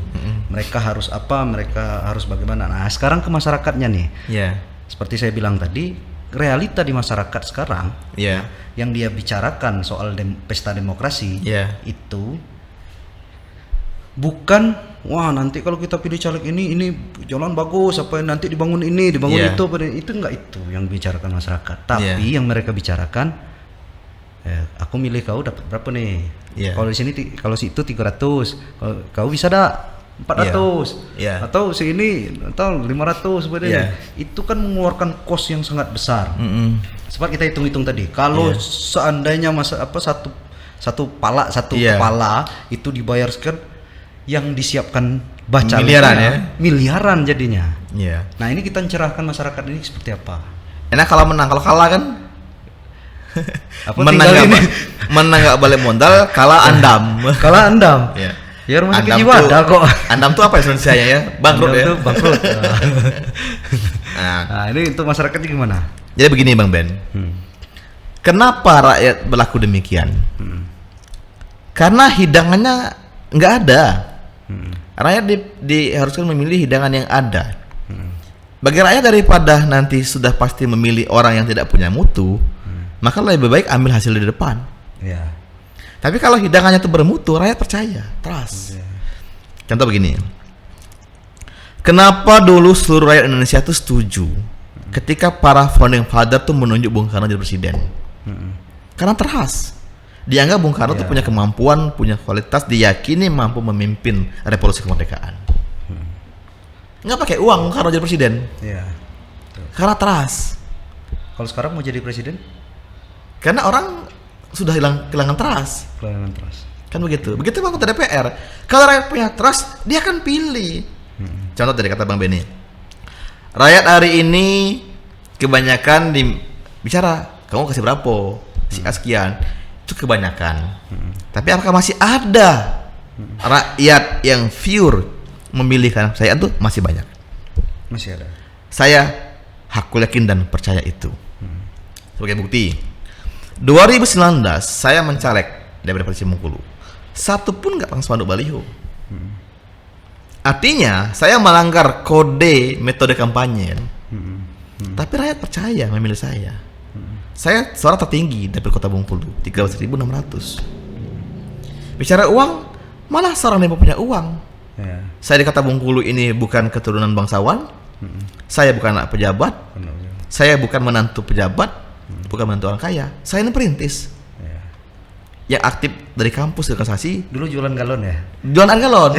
Mereka harus apa, mereka harus bagaimana. Nah, sekarang ke masyarakatnya nih. Iya. Seperti saya bilang tadi, realita di masyarakat sekarang Iya. yang dia bicarakan soal pesta demokrasi Iya. itu bukan wah nanti kalau kita pilih caleg ini jalan bagus, apa nanti dibangun ini dibangun Iya. itu enggak, itu yang bicarakan masyarakat. Tapi Iya. yang mereka bicarakan, aku milih kau dapat berapa nih? Iya. Kalau di sini kalau situ 300, kalau kau bisa dak 400, Iya. atau sini atau 500 sebenarnya. Iya. Itu kan mengeluarkan kos yang sangat besar. Sebab kita hitung-hitung tadi, kalau Iya. seandainya satu Iya. kepala itu dibayar sekian, yang disiapkan baca Miliaran ya? miliaran jadinya. Iya. Nah ini kita mencerahkan masyarakat ini seperti apa? Enak kalau menang, kalau kalah kan Apa menang tinggal nggak ini? menang nggak balik modal, kalah andam. Kalau andam, Iya. ya rumah sakit Andam jiwa tuh- ada kok. Andam tuh apa ya Indonesia ya? Bangkrut Andam ya. tuh bangkrut. Nah, Nah ini untuk masyarakatnya gimana? jadi begini Bang Ben. Kenapa rakyat berlaku demikian? Karena hidangannya nggak ada. Rakyat diharuskan memilih hidangan yang ada. Bagi rakyat daripada nanti sudah pasti memilih orang yang tidak punya mutu, maka lebih baik ambil hasil di depan. Ya. Tapi kalau hidangannya itu bermutu, rakyat percaya, trust. Contoh begini. Kenapa dulu seluruh rakyat Indonesia itu setuju ketika para founding father tuh menunjuk Bung Karno jadi presiden? Karena trust. Dianggap Bung Karno tuh punya kemampuan, punya kualitas, diyakini mampu memimpin revolusi kemerdekaan. Nggak pakai uang Bung Karno jadi presiden, Iya. karena trust. Kalau sekarang mau jadi presiden, Karena orang sudah kehilangan trust. pelayanan terus. Kan begitu. Begitu bang ke DPR. Kalau rakyat punya trust, dia akan pilih. Contoh dari kata Bang Benny. Rakyat hari ini kebanyakan bicara, kamu kasih berapa? Si sekian. Itu kebanyakan. Tapi apakah masih ada rakyat yang pure memilih kan saya tuh masih banyak. Masih ada. Saya hakul yakin dan percaya itu. Sebagai bukti, 2019 saya mencaleg dari Provinsi Bengkulu. Satu pun nggak pasang spanduk baliho. Artinya saya melanggar kode metode kampanye. Tapi rakyat percaya memilih saya. Saya suara tertinggi dari Kota Bengkulu, 13.600. Bicara uang, malah seorang yang punya uang. Ya. Saya di Kota Bengkulu ini bukan keturunan bangsawan. Saya bukan anak pejabat. Saya bukan menantu pejabat, bukan menantu orang kaya. Saya ini perintis. Ya. yang aktif dari kampus organisasi Dulu jualan galon ya? jualan galon.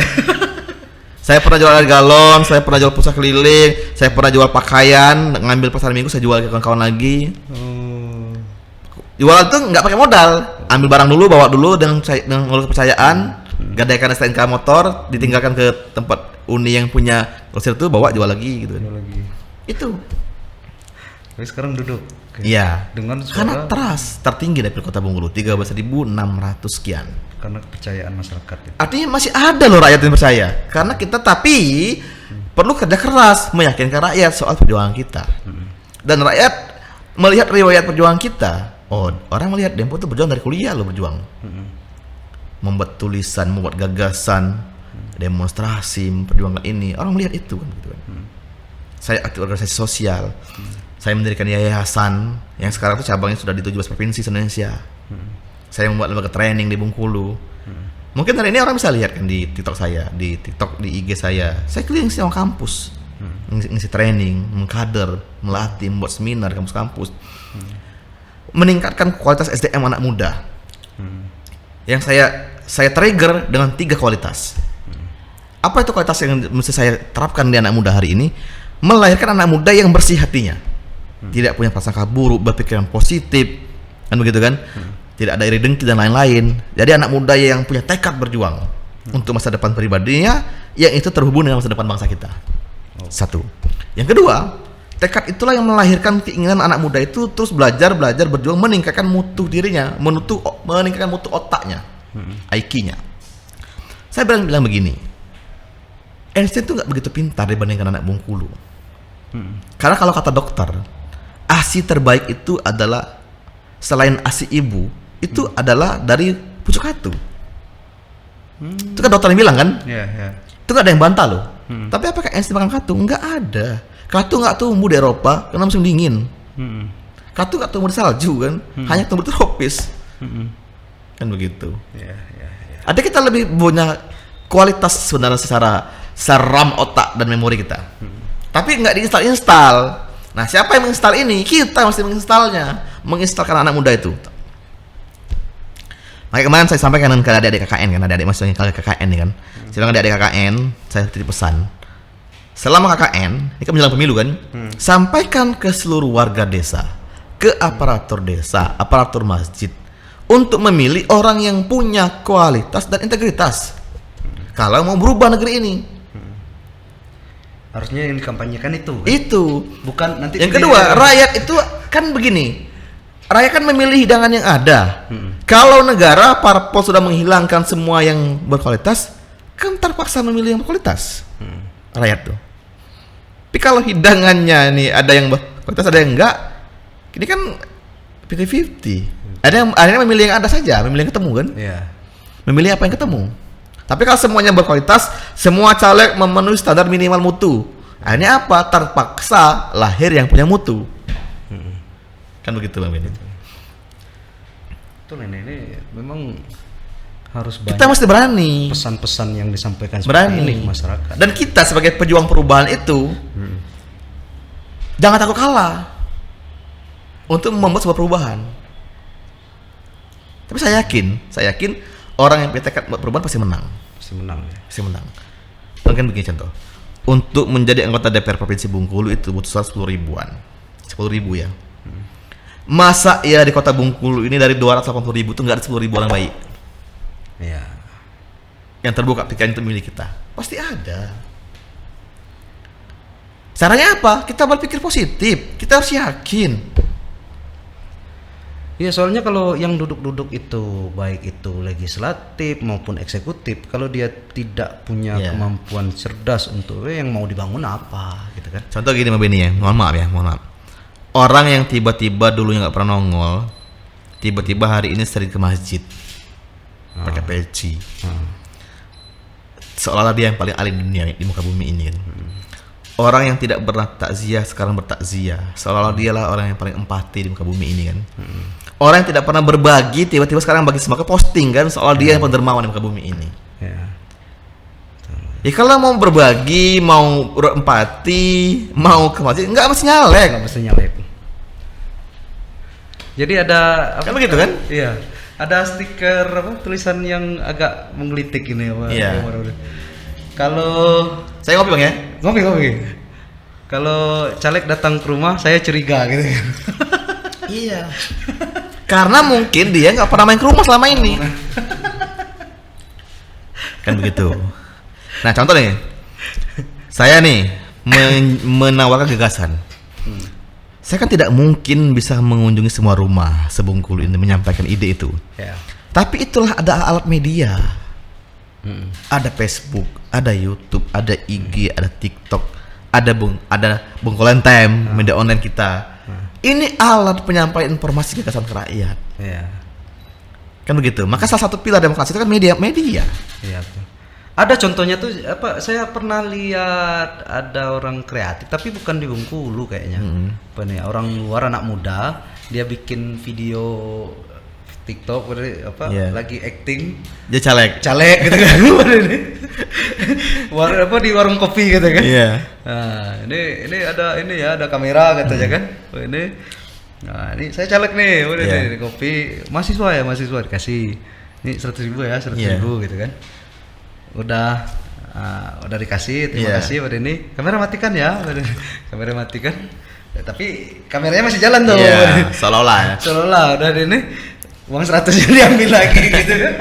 Saya pernah jual air galon, saya pernah jual pulsa keliling, saya pernah jual pakaian, ngambil pasar minggu saya jual ke kawan-kawan lagi. Jualan tuh nggak pakai modal, ambil barang dulu, bawa dulu dengan kepercayaan, gadaikan STNK motor, ditinggalkan ke tempat uni yang punya grosir tuh, bawa jual lagi gitu kan. Jual lagi. Itu. Tapi sekarang duduk. Iya. Dengan Karena suara trust tertinggi dari Kota Bengkulu 13.600 sekian. karena kepercayaan masyarakat itu. Artinya masih ada loh rakyat yang percaya. Karena kita tapi perlu kerja keras meyakinkan rakyat soal perjuangan kita. Dan rakyat melihat riwayat perjuangan kita. Oh, orang melihat Dempo tuh berjuang dari kuliah loh berjuang. Membuat tulisan, membuat gagasan, demonstrasi, perjuangan ini. Orang melihat itu kan gitu kan. Saya aktif organisasi sosial. Saya mendirikan yayasan yang sekarang tuh cabangnya sudah di 17 provinsi Indonesia. Saya membuat lembaga training di Bengkulu. Mungkin hari ini orang bisa lihat kan di TikTok saya, di TikTok, di IG saya. Saya keliling sama kampus, ngisi training, mengkader, melatih, membuat seminar kampus-kampus, meningkatkan kualitas SDM anak muda. Yang saya trigger dengan 3 kualitas. Apa itu kualitas yang mesti saya terapkan di anak muda hari ini? Melahirkan anak muda yang bersih hatinya, tidak punya prasangka buruk, berpikiran positif, kan begitu kan? Tidak ada iri dengki dan lain-lain. Jadi anak muda yang punya tekad berjuang untuk masa depan pribadinya, yang itu terhubung dengan masa depan bangsa kita. Satu. Yang kedua, tekad itulah yang melahirkan keinginan anak muda itu terus belajar berjuang, meningkatkan mutu dirinya, meningkatkan mutu otaknya, IQ-nya. Saya bilang begini, Einstein itu nggak begitu pintar dibandingkan anak Bengkulu. Karena kalau kata dokter, ASI terbaik itu adalah selain ASI ibu, itu adalah dari pucuk hatu. Itu kan dokter yang bilang kan? Itu nggak ada yang bantah loh. Tapi apakah Einstein makan katu? Nggak ada. Katu nggak tumbuh di Eropa karena musim dingin. Katu nggak tumbuh di salju kan, hanya tumbuh di tropis. Kan begitu. Ada kita lebih punya kualitas sebenarnya secara RAM otak dan memori kita. Tapi nggak diinstal. Nah, siapa yang menginstal ini? Kita mesti menginstalkan anak muda itu. Makanya kemarin saya sampaikan ke adik-adik KKN kan, adik-adik masuknya ke KKN nih kan. Saya bilang adik-adik KKN, saya titip pesan. Selama KKN, ini kan menjelang pemilu kan, sampaikan ke seluruh warga desa, ke aparatur desa, aparatur masjid, untuk memilih orang yang punya kualitas dan integritas. Kalau mau berubah negeri ini. Harusnya yang dikampanyekan itu. Kan? Itu. Bukan nanti. Yang kedua, rakyat itu kan begini. Rakyat kan memilih hidangan yang ada. Kalau negara parpol sudah menghilangkan semua yang berkualitas, kan terpaksa memilih yang berkualitas. Rakyat tuh. Tapi kalau hidangannya nih ada yang berkualitas, ada yang enggak, ini kan 50-50. Ada yang memilih yang ada saja, memilih yang ketemu kan? Iya. Memilih apa yang ketemu. Tapi kalau semuanya berkualitas, semua caleg memenuhi standar minimal mutu. Akhirnya apa? Terpaksa lahir yang punya mutu. Kan begitu Bang Benny. Itu ini memang harus banyak. Kita mesti berani. Pesan-pesan yang disampaikan Berani seperti ini ke masyarakat. Dan kita sebagai pejuang perubahan itu jangan takut kalah untuk membuat sebuah perubahan. Tapi saya yakin orang yang punya tekad buat perubahan pasti menang. Pasti menang ya. Pasti menang. Mungkin begini contoh. Untuk menjadi anggota DPR Provinsi Bengkulu itu butuh 10 ribuan. 10 ribu ya. Masa ya di kota Bengkulu ini dari 280 ribu itu nggak ada 10 ribu orang baik. Iya. Yang terbuka pikiran itu milik kita. Pasti ada. Caranya apa? Kita berpikir positif. Kita harus yakin. Iya, soalnya kalau yang duduk-duduk itu baik itu legislatif maupun eksekutif, kalau dia tidak punya kemampuan cerdas untuk yang mau dibangun apa, gitu kan? Contoh gini Mbak Beni ya, mohon maaf. Orang yang tiba-tiba dulunya nggak pernah nongol, tiba-tiba hari ini sering ke masjid, pakai peci, seolah-olah dia yang paling alim dunia di muka bumi ini kan. Orang yang tidak pernah takziah sekarang bertakziah, seolah-olah dialah orang yang paling empati di muka bumi ini kan. Orang yang tidak pernah berbagi tiba-tiba sekarang bagi sembako posting kan, soal dia yang pendermawan di muka bumi ini. Ya kalau mau berbagi, mau berempati, mau ke masjid, nggak mesti nyalek. Jadi ada apa? Kan begitu kan? Iya. ada stiker apa tulisan yang agak menggelitik ini apa? Iya. Kalau Saya ngopi Bang ya. ngopi. Kalau caleg datang ke rumah saya curiga gitu kan. Iya. Karena mungkin dia nggak pernah main ke rumah selama ini. Kan begitu. Nah contoh nih, saya nih menawarkan gagasan. Saya kan tidak mungkin bisa mengunjungi semua rumah Sebungkulu ini menyampaikan ide itu. Ya. Tapi itulah ada alat media. Ada Facebook, ada YouTube, ada IG, ada TikTok, ada Bungkulan Time, media online kita. Ini alat penyampaian informasi gagasan ke rakyat. Iya. Kan begitu. Maka salah satu pilar demokrasi itu kan media. Iya. Betul. Ada contohnya tuh apa? Saya pernah lihat ada orang kreatif tapi bukan di Bengkulu kayaknya. Apa nih? Orang luar anak muda dia bikin video TikTok apa Iya. lagi acting Dia caleg. gitu kan. Di warung kopi gitu kan. Iya. Nah, ini ada kamera katanya kan. Oh, ini. Nah, ini saya caleg nih. Udah Iya. nih kopi mahasiswa dikasih. Ini 100.000 ya, 100.000 gitu kan. Udah dikasih, terima Iya. kasih pada ini. Kamera matikan ya. Kamera matikan. Ya, tapi kameranya masih jalan tuh. Iya. Seolah-olah ya. Seolah-olah udah ini uang 100-nya diambil lagi gitu kan.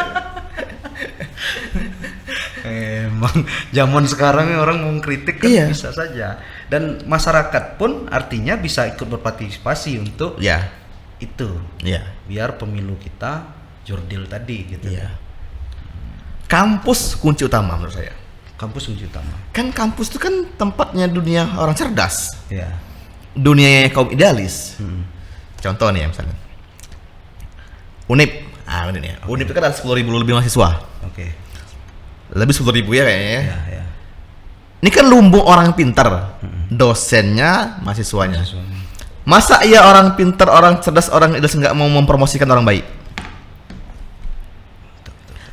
Emang zaman sekarang orang mau kritik kan Iya. bisa saja. Dan masyarakat pun artinya bisa ikut berpartisipasi untuk Iya. itu. Iya. Biar pemilu kita jurdil tadi gitu. Iya. Kampus kunci utama menurut saya. Kampus kunci utama. Kan kampus itu kan tempatnya dunia orang cerdas. Ya. Dunia kaum idealis. Contoh nih ya misalnya. Unip. Ini ya. Unip itu kan ada 10.000 lebih mahasiswa. Oke. Lebih 10.000 ya kayaknya ya. Ya. Ini kan lumbung orang pintar. Dosennya, mahasiswanya. Suami. Masa iya orang pintar, orang cerdas, orang idealis nggak mau mempromosikan orang baik?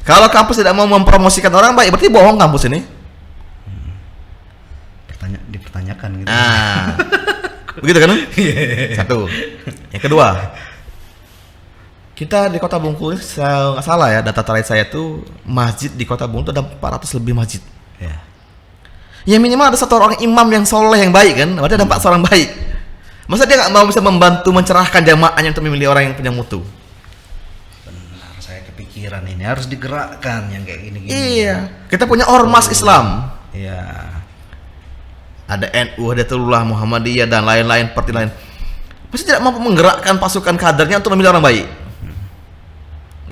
Kalau kampus tidak mau mempromosikan orang baik, berarti bohong kampus ini. Dipertanyakan gitu. Nah, begitu kan? Satu. Yang kedua, kita di Kota Bungkulu, saya nggak salah ya, data terakhir saya tuh masjid di Kota Bungkulu ada 400 lebih masjid. Ya. Ya minimal ada satu orang imam yang soleh yang baik kan, berarti ada 4 orang baik. Masa dia nggak mau bisa membantu mencerahkan jamaahnya untuk memilih orang yang punya mutu? Benar, saya kepikiran ini harus digerakkan yang kayak gini-gini. Iya, kita punya ormas Islam. Iya. Ada NU, ada Tulullah, Muhammadiyah dan lain-lain partai lain. Pasti tidak mampu menggerakkan pasukan kadernya untuk memilih orang baik.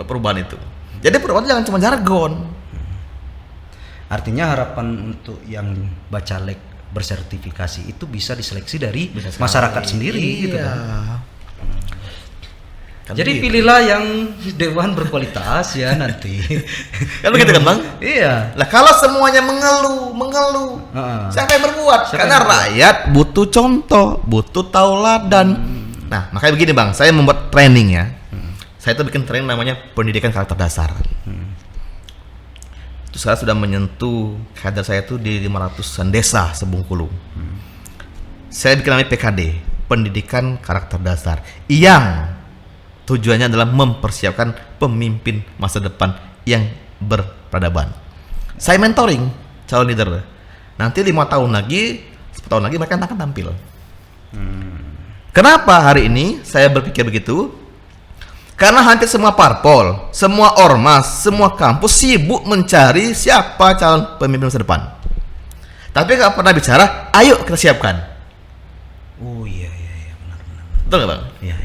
Perubahan itu. Jadi perubahan jangan cuma jargon. Artinya harapan untuk yang bacalek bersertifikasi itu bisa diseleksi dari Bisa sekali. masyarakat sendiri gitu Iya. kan. Kan Jadi begitu. pilihlah yang dewan berkualitas ya nanti. Kan begitu kan Bang? Iya. Lah kalau semuanya mengeluh, Heeh. siapa yang berbuat? Siapa Karena yang berbuat? rakyat butuh contoh, butuh tauladan. Nah, makanya begini Bang, saya membuat training ya. Saya itu bikin training namanya pendidikan karakter dasar. Itu saya sudah menyentuh kader saya itu di 500-an desa Sebungkulu. Saya bikin namanya PKD, pendidikan karakter dasar, yang tujuannya adalah mempersiapkan pemimpin masa depan yang berperadaban. Saya mentoring calon leader. Nanti 5 tahun lagi, 10 tahun lagi mereka akan tampil. Kenapa hari ini saya berpikir begitu? Karena hampir semua parpol, semua ormas, semua kampus sibuk mencari siapa calon pemimpin masa depan. Tapi nggak pernah bicara, ayo kita siapkan. Oh iya benar. Betul nggak Bang? Iya.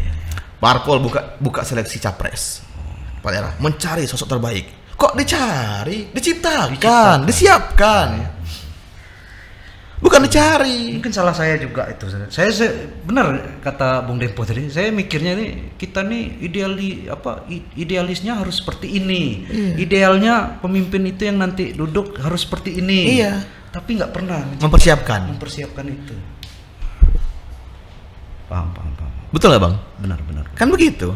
Parpol buka seleksi capres. Pak daerah mencari sosok terbaik. Kok dicari? Diciptakan, disiapkan. Bukan dicari. Mungkin salah saya juga itu. Saya benar kata Bung Dempo tadi. Saya mikirnya nih kita nih idealisnya harus seperti ini. Iya. Idealnya pemimpin itu yang nanti duduk harus seperti ini. Iya. Tapi nggak pernah Mempersiapkan itu. Paham. Betul nggak Bang? Benar. Kan begitu.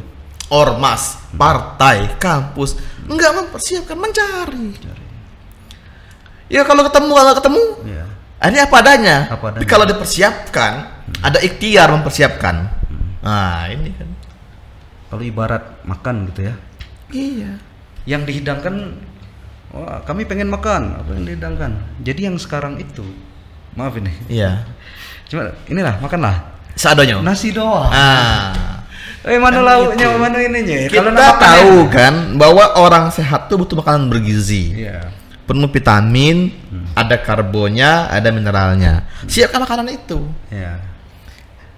Ormas, partai, kampus nggak mempersiapkan, mencari. Ya kalau ketemu, Iya. ini apa adanya. Apa adanya. Tapi kalau dipersiapkan, ada ikhtiar mempersiapkan. Nah ini kan. Kalau ibarat makan gitu ya. Iya. Yang dihidangkan, wah kami pengen makan, apa yang dihidangkan. Jadi yang sekarang itu, maaf ini, Iya. cuma inilah makanlah Seadanya. nasi doang. Ah. Mana Kan lauknya, gitu. mana ininya. Kita nak makan tahu ya. kan bahwa orang sehat tuh butuh makanan bergizi. Iya. Penuh vitamin, ada karbonnya, ada mineralnya. Siapkan makanan itu. Iya.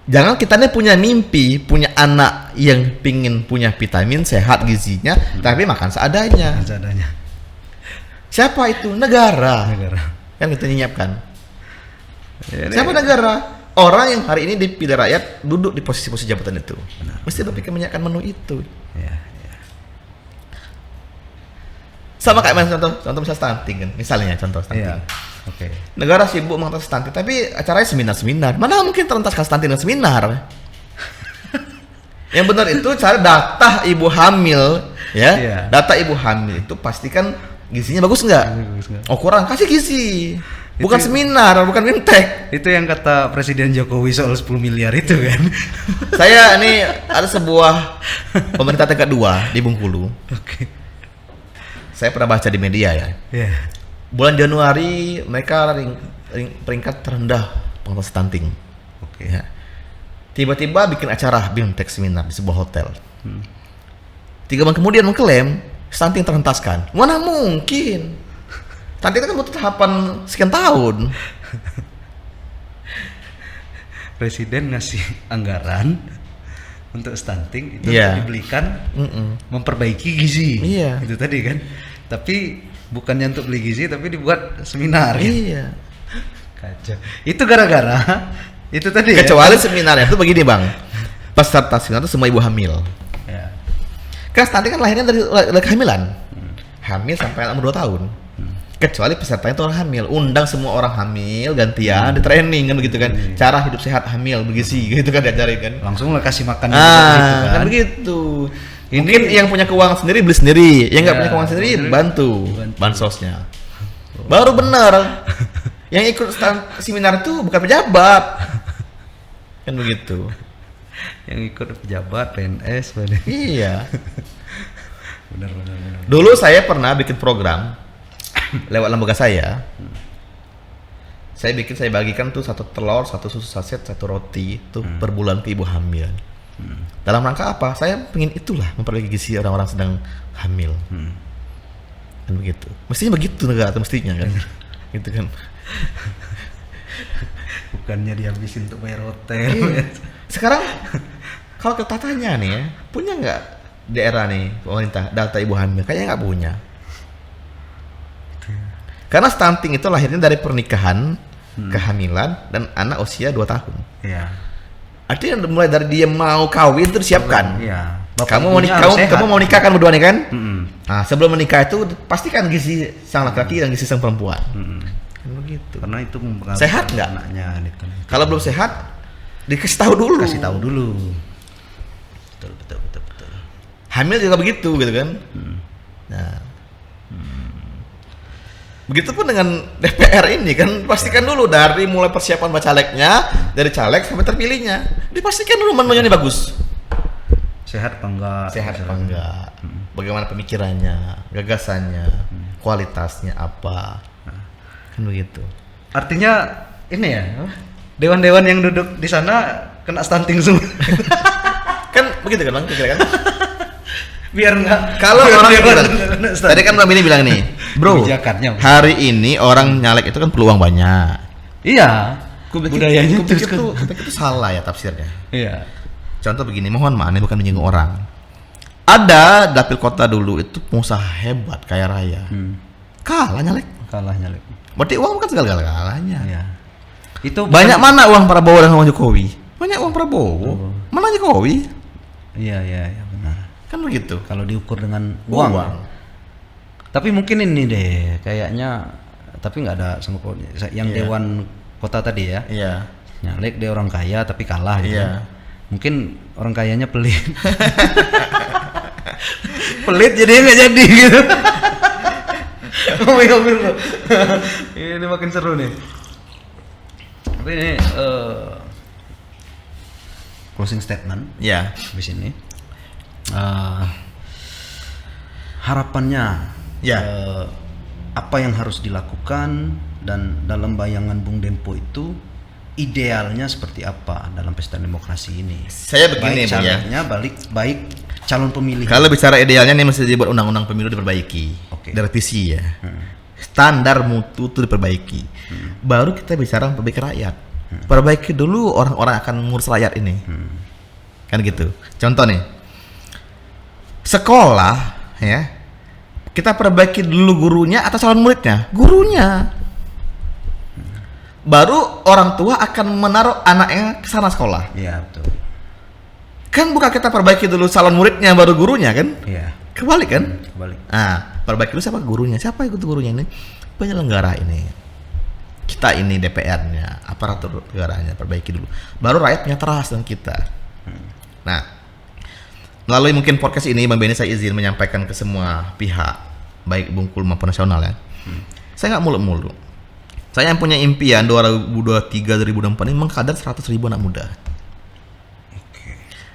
Jangan kita nih punya mimpi, punya anak yang pingin punya vitamin, sehat gizinya, tapi makan seadanya. Seadanya. Siapa itu? Negara. Negara. Kan kita nyiapkan. Ya, ini- Siapa negara? Orang yang hari ini dipilih rakyat duduk di posisi-posisi jabatan itu. Mesti berpikir menyiapkan menu itu. Ya. Sama kayak contoh misalnya stunting kan. Misalnya contoh stunting. Iya. Oke. Negara sibuk mengatasi stunting, tapi acaranya seminar-seminar. Mana mungkin terentaskan stunting dengan seminar? Yang benar itu cari data ibu hamil, ya. Iya. Data ibu hamil itu pastikan gizinya bagus nggak? Bagus nggak? Oh kurang, kasih gizi. Bukan Itu- seminar, bukan bimtek. Itu yang kata Presiden Jokowi soal 10 miliar itu kan. Saya ini ada sebuah pemerintah tingkat 2 di Bengkulu. Oke. Saya pernah baca di media ya. Ya. Bulan Januari mereka peringkat terendah pengetahuan stunting. Oke. Ya. Tiba-tiba bikin acara bimtek seminar di sebuah hotel. 3 bulan kemudian mengklaim stunting terentaskan. Mana mungkin? Stunting itu kan butuh tahapan sekian tahun. Presiden ngasih anggaran untuk stunting itu Iya. untuk dibelikan Mm-mm. memperbaiki gizi. Iya. Itu tadi kan. Tapi bukannya untuk beli gizi tapi dibuat seminar. Kan? Iya. Kacau. Itu gara-gara itu tadi Kecuali seminarnya itu begini bang. Peserta seminar itu semua ibu hamil. ya. Kan stunting kan lahirnya dari kehamilan. Hamil sampai umur 2 tahun. Kecuali pesertanya itu orang hamil, undang semua orang hamil gantian di training kan begitu kan, cara hidup sehat hamil bergizi gitu kan diajarin kan. Langsung lah kasih makan Kan begitu. Mungkin yang punya keuangan sendiri beli sendiri, yang nggak Ya, punya keuangan sendiri bantu Bantu. bansosnya. Baru benar. Yang ikut seminar itu bukan pejabat, kan begitu. Yang ikut pejabat, PNS, benar. Iya. Benar. Dulu saya pernah bikin program lewat lembaga saya. Saya bagikan tuh 1 telur, 1 susu saset, 1 roti tuh per bulan ke ibu hamil. Dalam rangka apa? Saya pengen itulah memperbaiki gizi orang-orang sedang hamil. Kan begitu. Mestinya begitu negara, mestinya kan. Gitu kan. Bukannya dihabisin untuk bayar hotel. Iya. Sekarang kalau kita tanya nih ya, punya nggak daerah nih pemerintah data ibu hamil? Kayaknya nggak punya. Karena stunting itu lahirnya dari pernikahan, kehamilan, dan anak usia 2 tahun. Iya. Artinya mulai dari dia mau kawin itu disiapkan. Iya. Kamu mau nikah kan berdua nih kan? Mm-mm. Nah, sebelum menikah itu pastikan gizi sang laki-laki dan gizi sang perempuan. Kan begitu. Karena itu mempengaruhi Sehat nggak? anaknya gitu. Kalau belum sehat, dikasih tahu dulu. Kasih tahu dulu. Betul. Hamil juga begitu gitu kan. Nah. Begitupun dengan DPR ini kan, pastikan dulu dari mulai persiapan bacaleknya, dari caleg sampai terpilihnya, dipastikan dulu menunya ini bagus. Sehat apa enggak? Sehat apa enggak? Bagaimana pemikirannya, gagasannya, kualitasnya apa? Kan begitu. Artinya ini ya, apa? Dewan-dewan yang duduk di sana kena stunting semua. Kan begitu kan Bang, kira kan? Biar enggak. Kalau biar orang dewan pikiran, kena stunting. tadi kan Bang Bini bilang nih, bro, Kebijakannya. hari ini orang nyalek itu kan peluang banyak. Iya. Budayanya kupikir terus itu salah ya tafsirnya. Iya. Contoh begini, mohon maaf, ini bukan menyinggung orang. Ada dapil kota dulu itu pengusaha hebat, kaya raya. Kalah nyalek. Kalah nyalek. Berarti uang bukan segala-galanya. Iya. Itu Banyak mana uang Prabowo dan uang Jokowi? Banyak uang Prabowo. Mana Jokowi? Iya benar. Kan begitu. Kalau diukur dengan uang. Tapi mungkin ini deh, kayaknya tapi nggak ada sangkut pautnya. Yang Iya. dewan kota tadi ya. Iya. Nyalek dia orang kaya tapi kalah gitu. Iya. Mungkin orang kayanya pelit. Pelit jadi nggak jadi gitu. Ngomel loh. Ini makin seru nih. Tapi ini closing statement Iya. habis ini. harapannya, Ya. apa yang harus dilakukan, dan dalam bayangan Bung Dempo itu idealnya seperti apa dalam pesta demokrasi ini? Saya begini, baik Bung, ya. calegnya, baik calon pemilih. Kalau bicara idealnya nih mesti dibuat undang-undang pemilu diperbaiki, Oke. direvisi ya. Standar mutu itu diperbaiki. Baru kita bicara perbaiki rakyat. Perbaiki dulu orang-orang akan ngurus rakyat ini. Kan gitu. Contoh nih. Sekolah ya. Kita perbaiki dulu gurunya atau calon muridnya? Gurunya. Baru orang tua akan menaruh anaknya ke sana sekolah. Iya, betul. Kan bukan kita perbaiki dulu calon muridnya baru gurunya kan? Iya, Kebalik kan? kembali. Nah, perbaiki dulu siapa gurunya? Siapa ikut gurunya ini? Penyelenggara ini. Kita ini DPR-nya, aparatur negaranya, perbaiki dulu. Baru rakyat punya trust dengan kita. Nah, melalui mungkin podcast ini, Bang Benny saya izin menyampaikan ke semua pihak, baik Bungkul maupun nasional ya. Saya nggak muluk-muluk. Saya yang punya impian 2023-2024 ini mengkader 100.000 anak muda.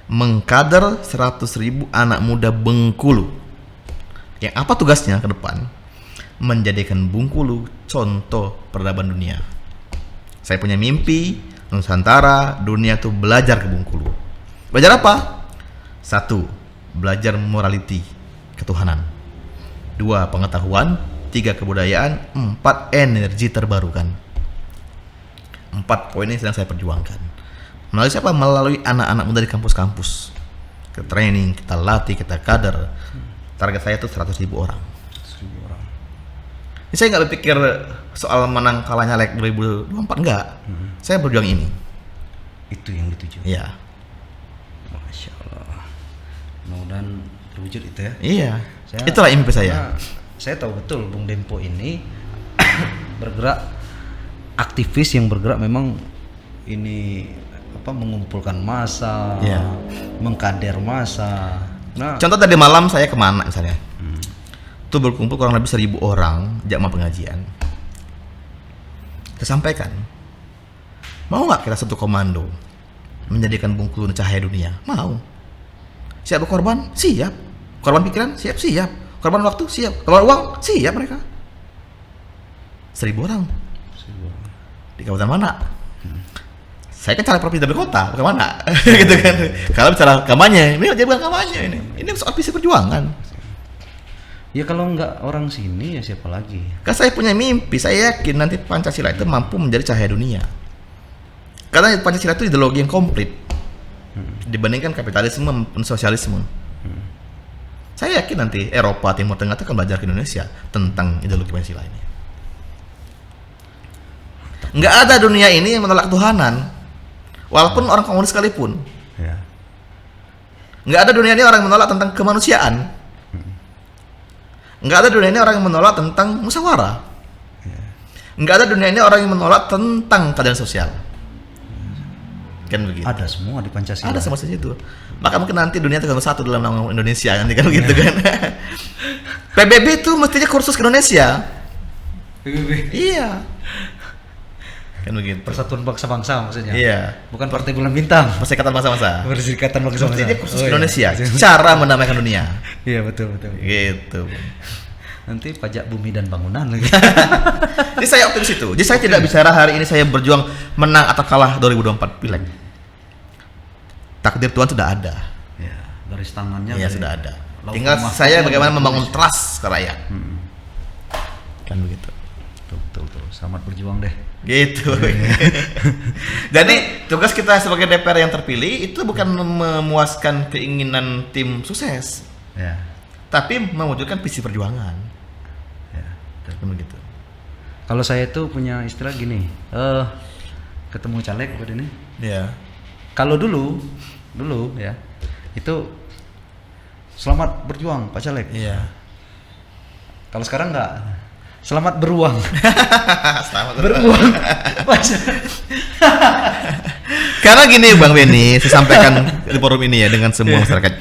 Mengkader 100.000 anak muda Bengkulu. Yang apa tugasnya ke depan? Menjadikan Bengkulu contoh peradaban dunia. Saya punya mimpi Nusantara dunia tuh belajar ke Bengkulu. Belajar apa? 1. Belajar morality, ketuhanan. 2. Pengetahuan. 3. Kebudayaan. 4. Energi terbarukan. 4 poin ini sedang saya perjuangkan. Melalui siapa? Melalui anak-anak muda di kampus-kampus. Kita training, kita latih, kita kader. Target saya tuh 100.000 orang. 100.000 orang. Ini saya nggak berpikir soal menang kalahnya like 2024, enggak. Saya berjuang ini. Itu yang dituju. Iya. Masya Allah. Mudah-mudahan terwujud itu ya. Iya. Saya- Itulah mimpi saya. Karena saya tahu betul Bung Dempo ini bergerak aktivis yang bergerak memang ini mengumpulkan massa, Iya. mengkader massa. Nah, Contoh tadi malam saya kemana misalnya? Itu berkumpul kurang lebih 1.000 orang jamaah pengajian. Saya sampaikan, mau nggak kita satu komando menjadikan Bengkulu cahaya dunia? Mau. Siap berkorban? Siap. Korban pikiran? Siap. Korban waktu? Siap. Korban uang? Siap mereka. 1.000 orang. Di kabupaten mana? Saya kan caleg provinsi dari kota, bukan mana? Gitu kan. Kalau bicara kampanye, ini aja bukan kampanye ini. Ini soal visi perjuangan. ya kalau nggak orang sini ya siapa lagi? Karena saya punya mimpi, saya yakin nanti Pancasila itu mampu menjadi cahaya dunia. Karena Pancasila itu ideologi yang komplit dibandingkan kapitalisme maupun sosialisme. Saya yakin nanti Eropa, Timur Tengah itu akan belajar ke Indonesia tentang ideologi Pancasila ini. Nggak ada dunia ini yang menolak Tuhanan, walaupun orang komunis sekalipun. Ya. Nggak ada dunia ini orang yang menolak tentang kemanusiaan. Nggak ada dunia ini orang yang menolak tentang musyawarah. Nggak ada dunia ini orang yang menolak tentang keadilan sosial. Kan begitu. Ada semua di Pancasila. Ada sama saja itu. Maka mungkin nanti dunia tergabung satu dalam nama Indonesia nanti kan begitu kan. PBB itu mestinya kursus ke Indonesia. PBB. Iya. Kan begitu. Persatuan Bangsa-Bangsa maksudnya. Iya. Bukan Partai Bulan Bintang. Perserikatan bangsa-bangsa. Perserikatan Bangsa-Bangsa. Mestinya kursus Oh, ke iya. Indonesia. Cara mendamaikan dunia. Iya betul. Gitu. Nanti pajak bumi dan bangunan lagi. Jadi saya optimis itu. Jadi saya tidak bicara hari ini saya berjuang menang atau kalah 2024 pileg. Takdir Tuhan sudah ada. Ya, garis tangannya. Ya dari sudah ada. lautan Tinggal mahfuznya saya bagaimana udah membangun tulis. trust ke rakyat. Kan begitu. Betul. Selamat berjuang deh. Gitu. Jadi tugas kita sebagai DPR yang terpilih itu bukan memuaskan keinginan tim sukses, Ya. tapi mewujudkan visi perjuangan. Ya. Kan begitu. Kalau saya itu punya istilah gini, ketemu caleg pada ini. Ya. Kalau dulu ya, itu selamat berjuang Pak Caleg. Iya. Kalau sekarang enggak, selamat beruang. Selamat Beruang. Pak Caleg. Karena gini Bang Benny, saya sampaikan di forum ini ya dengan semua masyarakat.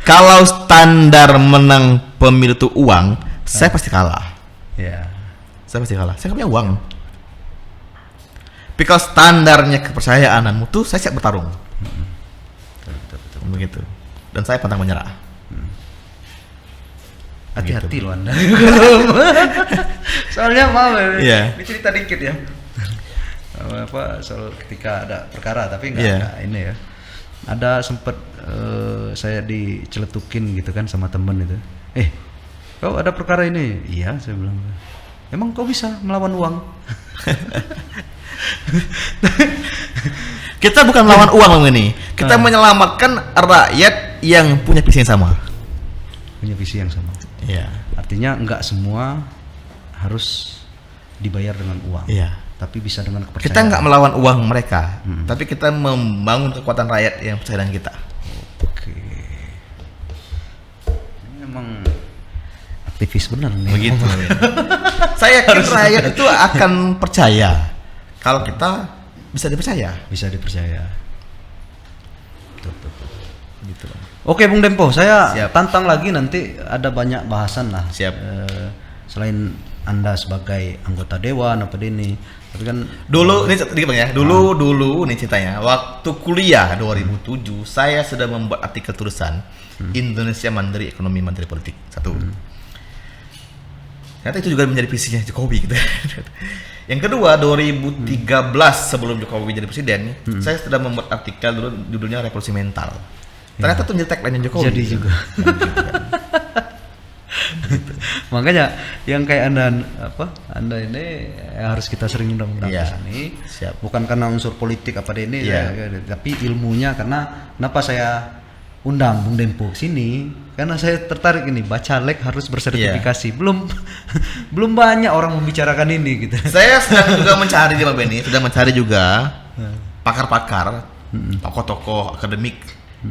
Kalau standar menang pemilu itu uang, saya pasti kalah. Ya. Saya pasti kalah. Saya nggak punya uang. Tapi kalau standarnya kepercayaan dan mutu, saya siap bertarung. Begitu. Dan saya pantang menyerah. Hati-hati loh Anda. Soalnya maaf ya. Iya. Ini cerita dikit ya. Apa soal ketika ada perkara tapi enggak Iya. ini ya. Ada sempat saya diceletukin gitu kan sama temen itu. Kau ada perkara ini? Iya, saya bilang. Emang kau bisa melawan uang? Kita bukan melawan uang Bang ini. Kita menyelamatkan rakyat yang punya visi yang sama. Punya visi yang sama. Iya. Artinya enggak semua harus dibayar dengan uang. Iya. Tapi bisa dengan kepercayaan. Kita nggak melawan uang mereka, tapi kita membangun kekuatan rakyat yang percaya dengan kita. Oke. Ini emang aktivis benar nih. Begitu. Saya yakin rakyat itu akan percaya kalau kita bisa dipercaya. Bisa dipercaya. Betul. Gitu. Oke, Bung Dempo, saya Siap. tantang lagi nanti ada banyak bahasan lah. Siap. Selain Anda sebagai anggota dewan apa ini, tapi kan Dulu ini sedikit Bang ya. Dulu nih ceritanya. Waktu kuliah 2007 saya sudah membuat artikel tulisan Indonesia Mandiri Ekonomi Mandiri Politik. Satu. Ternyata itu juga menjadi visinya Jokowi gitu. Yang kedua 2013 sebelum Jokowi jadi presiden, saya sudah membuat artikel dulu judulnya Revolusi Mental. Ternyata itu menjadi tagline Jokowi. jadi juga. Makanya yang kayak Anda ini harus kita sering undang-undang Iya. ke sini. Siap. Bukan karena unsur politik apa ini, Iya. tapi ilmunya. Karena kenapa saya undang Bung Dempo sini? Karena saya tertarik ini bacalek harus bersertifikasi. Belum banyak orang membicarakan ini gitu. Saya sedang juga mencari di Bang Benny, sudah mencari juga pakar-pakar, tokoh-tokoh akademik,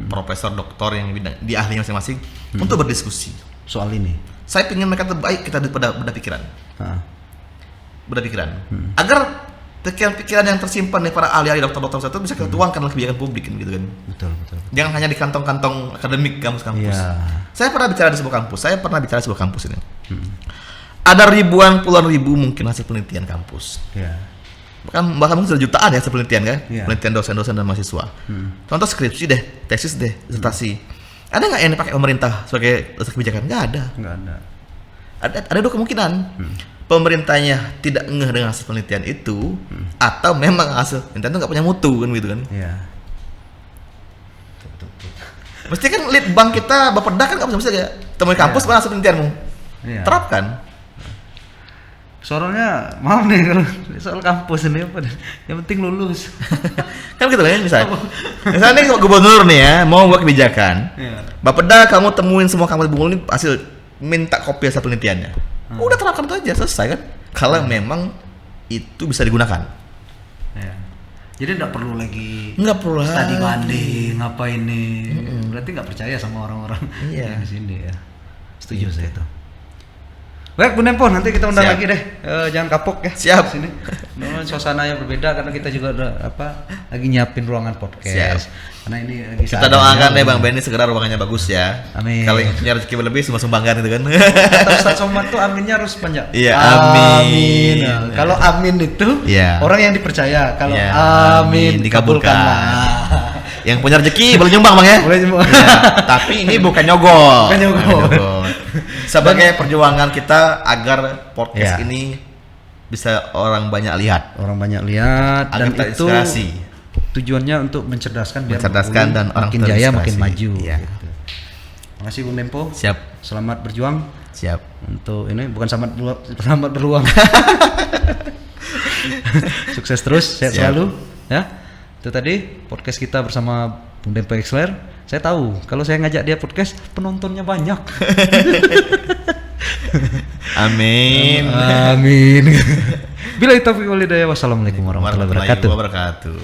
profesor, doktor yang di ahli masing-masing untuk berdiskusi. Soal ini. Saya ingin mereka terbaik kita beda pikiran. Heeh. Beda pikiran. Agar pikiran-pikiran yang tersimpan dari para ahli-ahli dokter-dokter itu bisa kita tuangkan dalam kebijakan publik gitu kan. Betul. Jangan hanya di kantong-kantong akademik kampus-kampus. Iya. Saya pernah bicara di sebuah kampus. Ini. Ada puluhan ribu mungkin hasil penelitian kampus. Iya. Bahkan mungkin sudah jutaan ya hasil penelitian kan. Iya. Penelitian dosen-dosen dan mahasiswa. Contoh skripsi deh, tesis deh, disertasi. Ada nggak yang dipakai pemerintah sebagai dasar kebijakan? Nggak ada. Enggak ada. Ada dua kemungkinan. Pemerintahnya tidak ngeh dengan hasil penelitian itu, atau memang hasil penelitian itu nggak punya mutu kan gitu kan. Iya. Mesti kan lead bank kita Bapeda kan nggak bisa ya temui kampus mana hasil penelitianmu. Iya. Terapkan. Soalnya maaf nih kalau soal kampus ini apa? Yang penting lulus. Kan gitu kan misalnya nih gubernur nih ya mau buat kebijakan. Iya. Bapeda kamu temuin semua kampus Bungul ini hasil minta kopi hasil penelitiannya. Udah terapkan itu aja selesai kan. Kalau memang itu bisa digunakan. Iya. Jadi nggak perlu lagi Nggak perlu study lagi. banding apa ini. Berarti nggak percaya sama orang-orang Iya. yang di sini ya. Setuju saya itu. Baik Bung Dempo, nanti kita undang Siap. lagi deh. Jangan kapok ya. Siap. Sini. Suasananya berbeda karena kita juga lagi nyiapin ruangan podcast. Karena ini lagi Kita doakan deh Bang Benny segera ruangannya bagus ya. Amin. Kalau yang punya rezeki berlebih semua sumbangkan itu kan. Kata Ustaz Somad tuh aminnya harus panjang. Iya, amin. Nah, kalau amin itu Iya. orang yang dipercaya. Kalau Iya, amin dikabulkan. dikabulkanlah. Yang punya rezeki boleh nyumbang Bang ya. Boleh nyumbang. Iya, tapi ini bukan nyogok. Bukan nyogok. Sebagai perjuangan kita agar podcast Iya. ini bisa orang banyak lihat. Orang banyak lihat Agar dan itu terinspirasi. tujuannya untuk mencerdaskan biar Mencerdaskan Bengkulu dan orang makin jaya terinspirasi. makin maju. Iya. Gitu. Makasih Bung Dempo. Siap, Selamat berjuang siap. untuk ini bukan selamat beruang. Sukses terus, sehat Siap. selalu ya. Itu tadi podcast kita bersama Bung Dempo Exler. Saya tahu kalau saya ngajak dia podcast penontonnya banyak. Amin. Amin. Bila itu taufiq wal hidayah. Wassalamualaikum warahmatullahi wabarakatuh. wabarakatuh.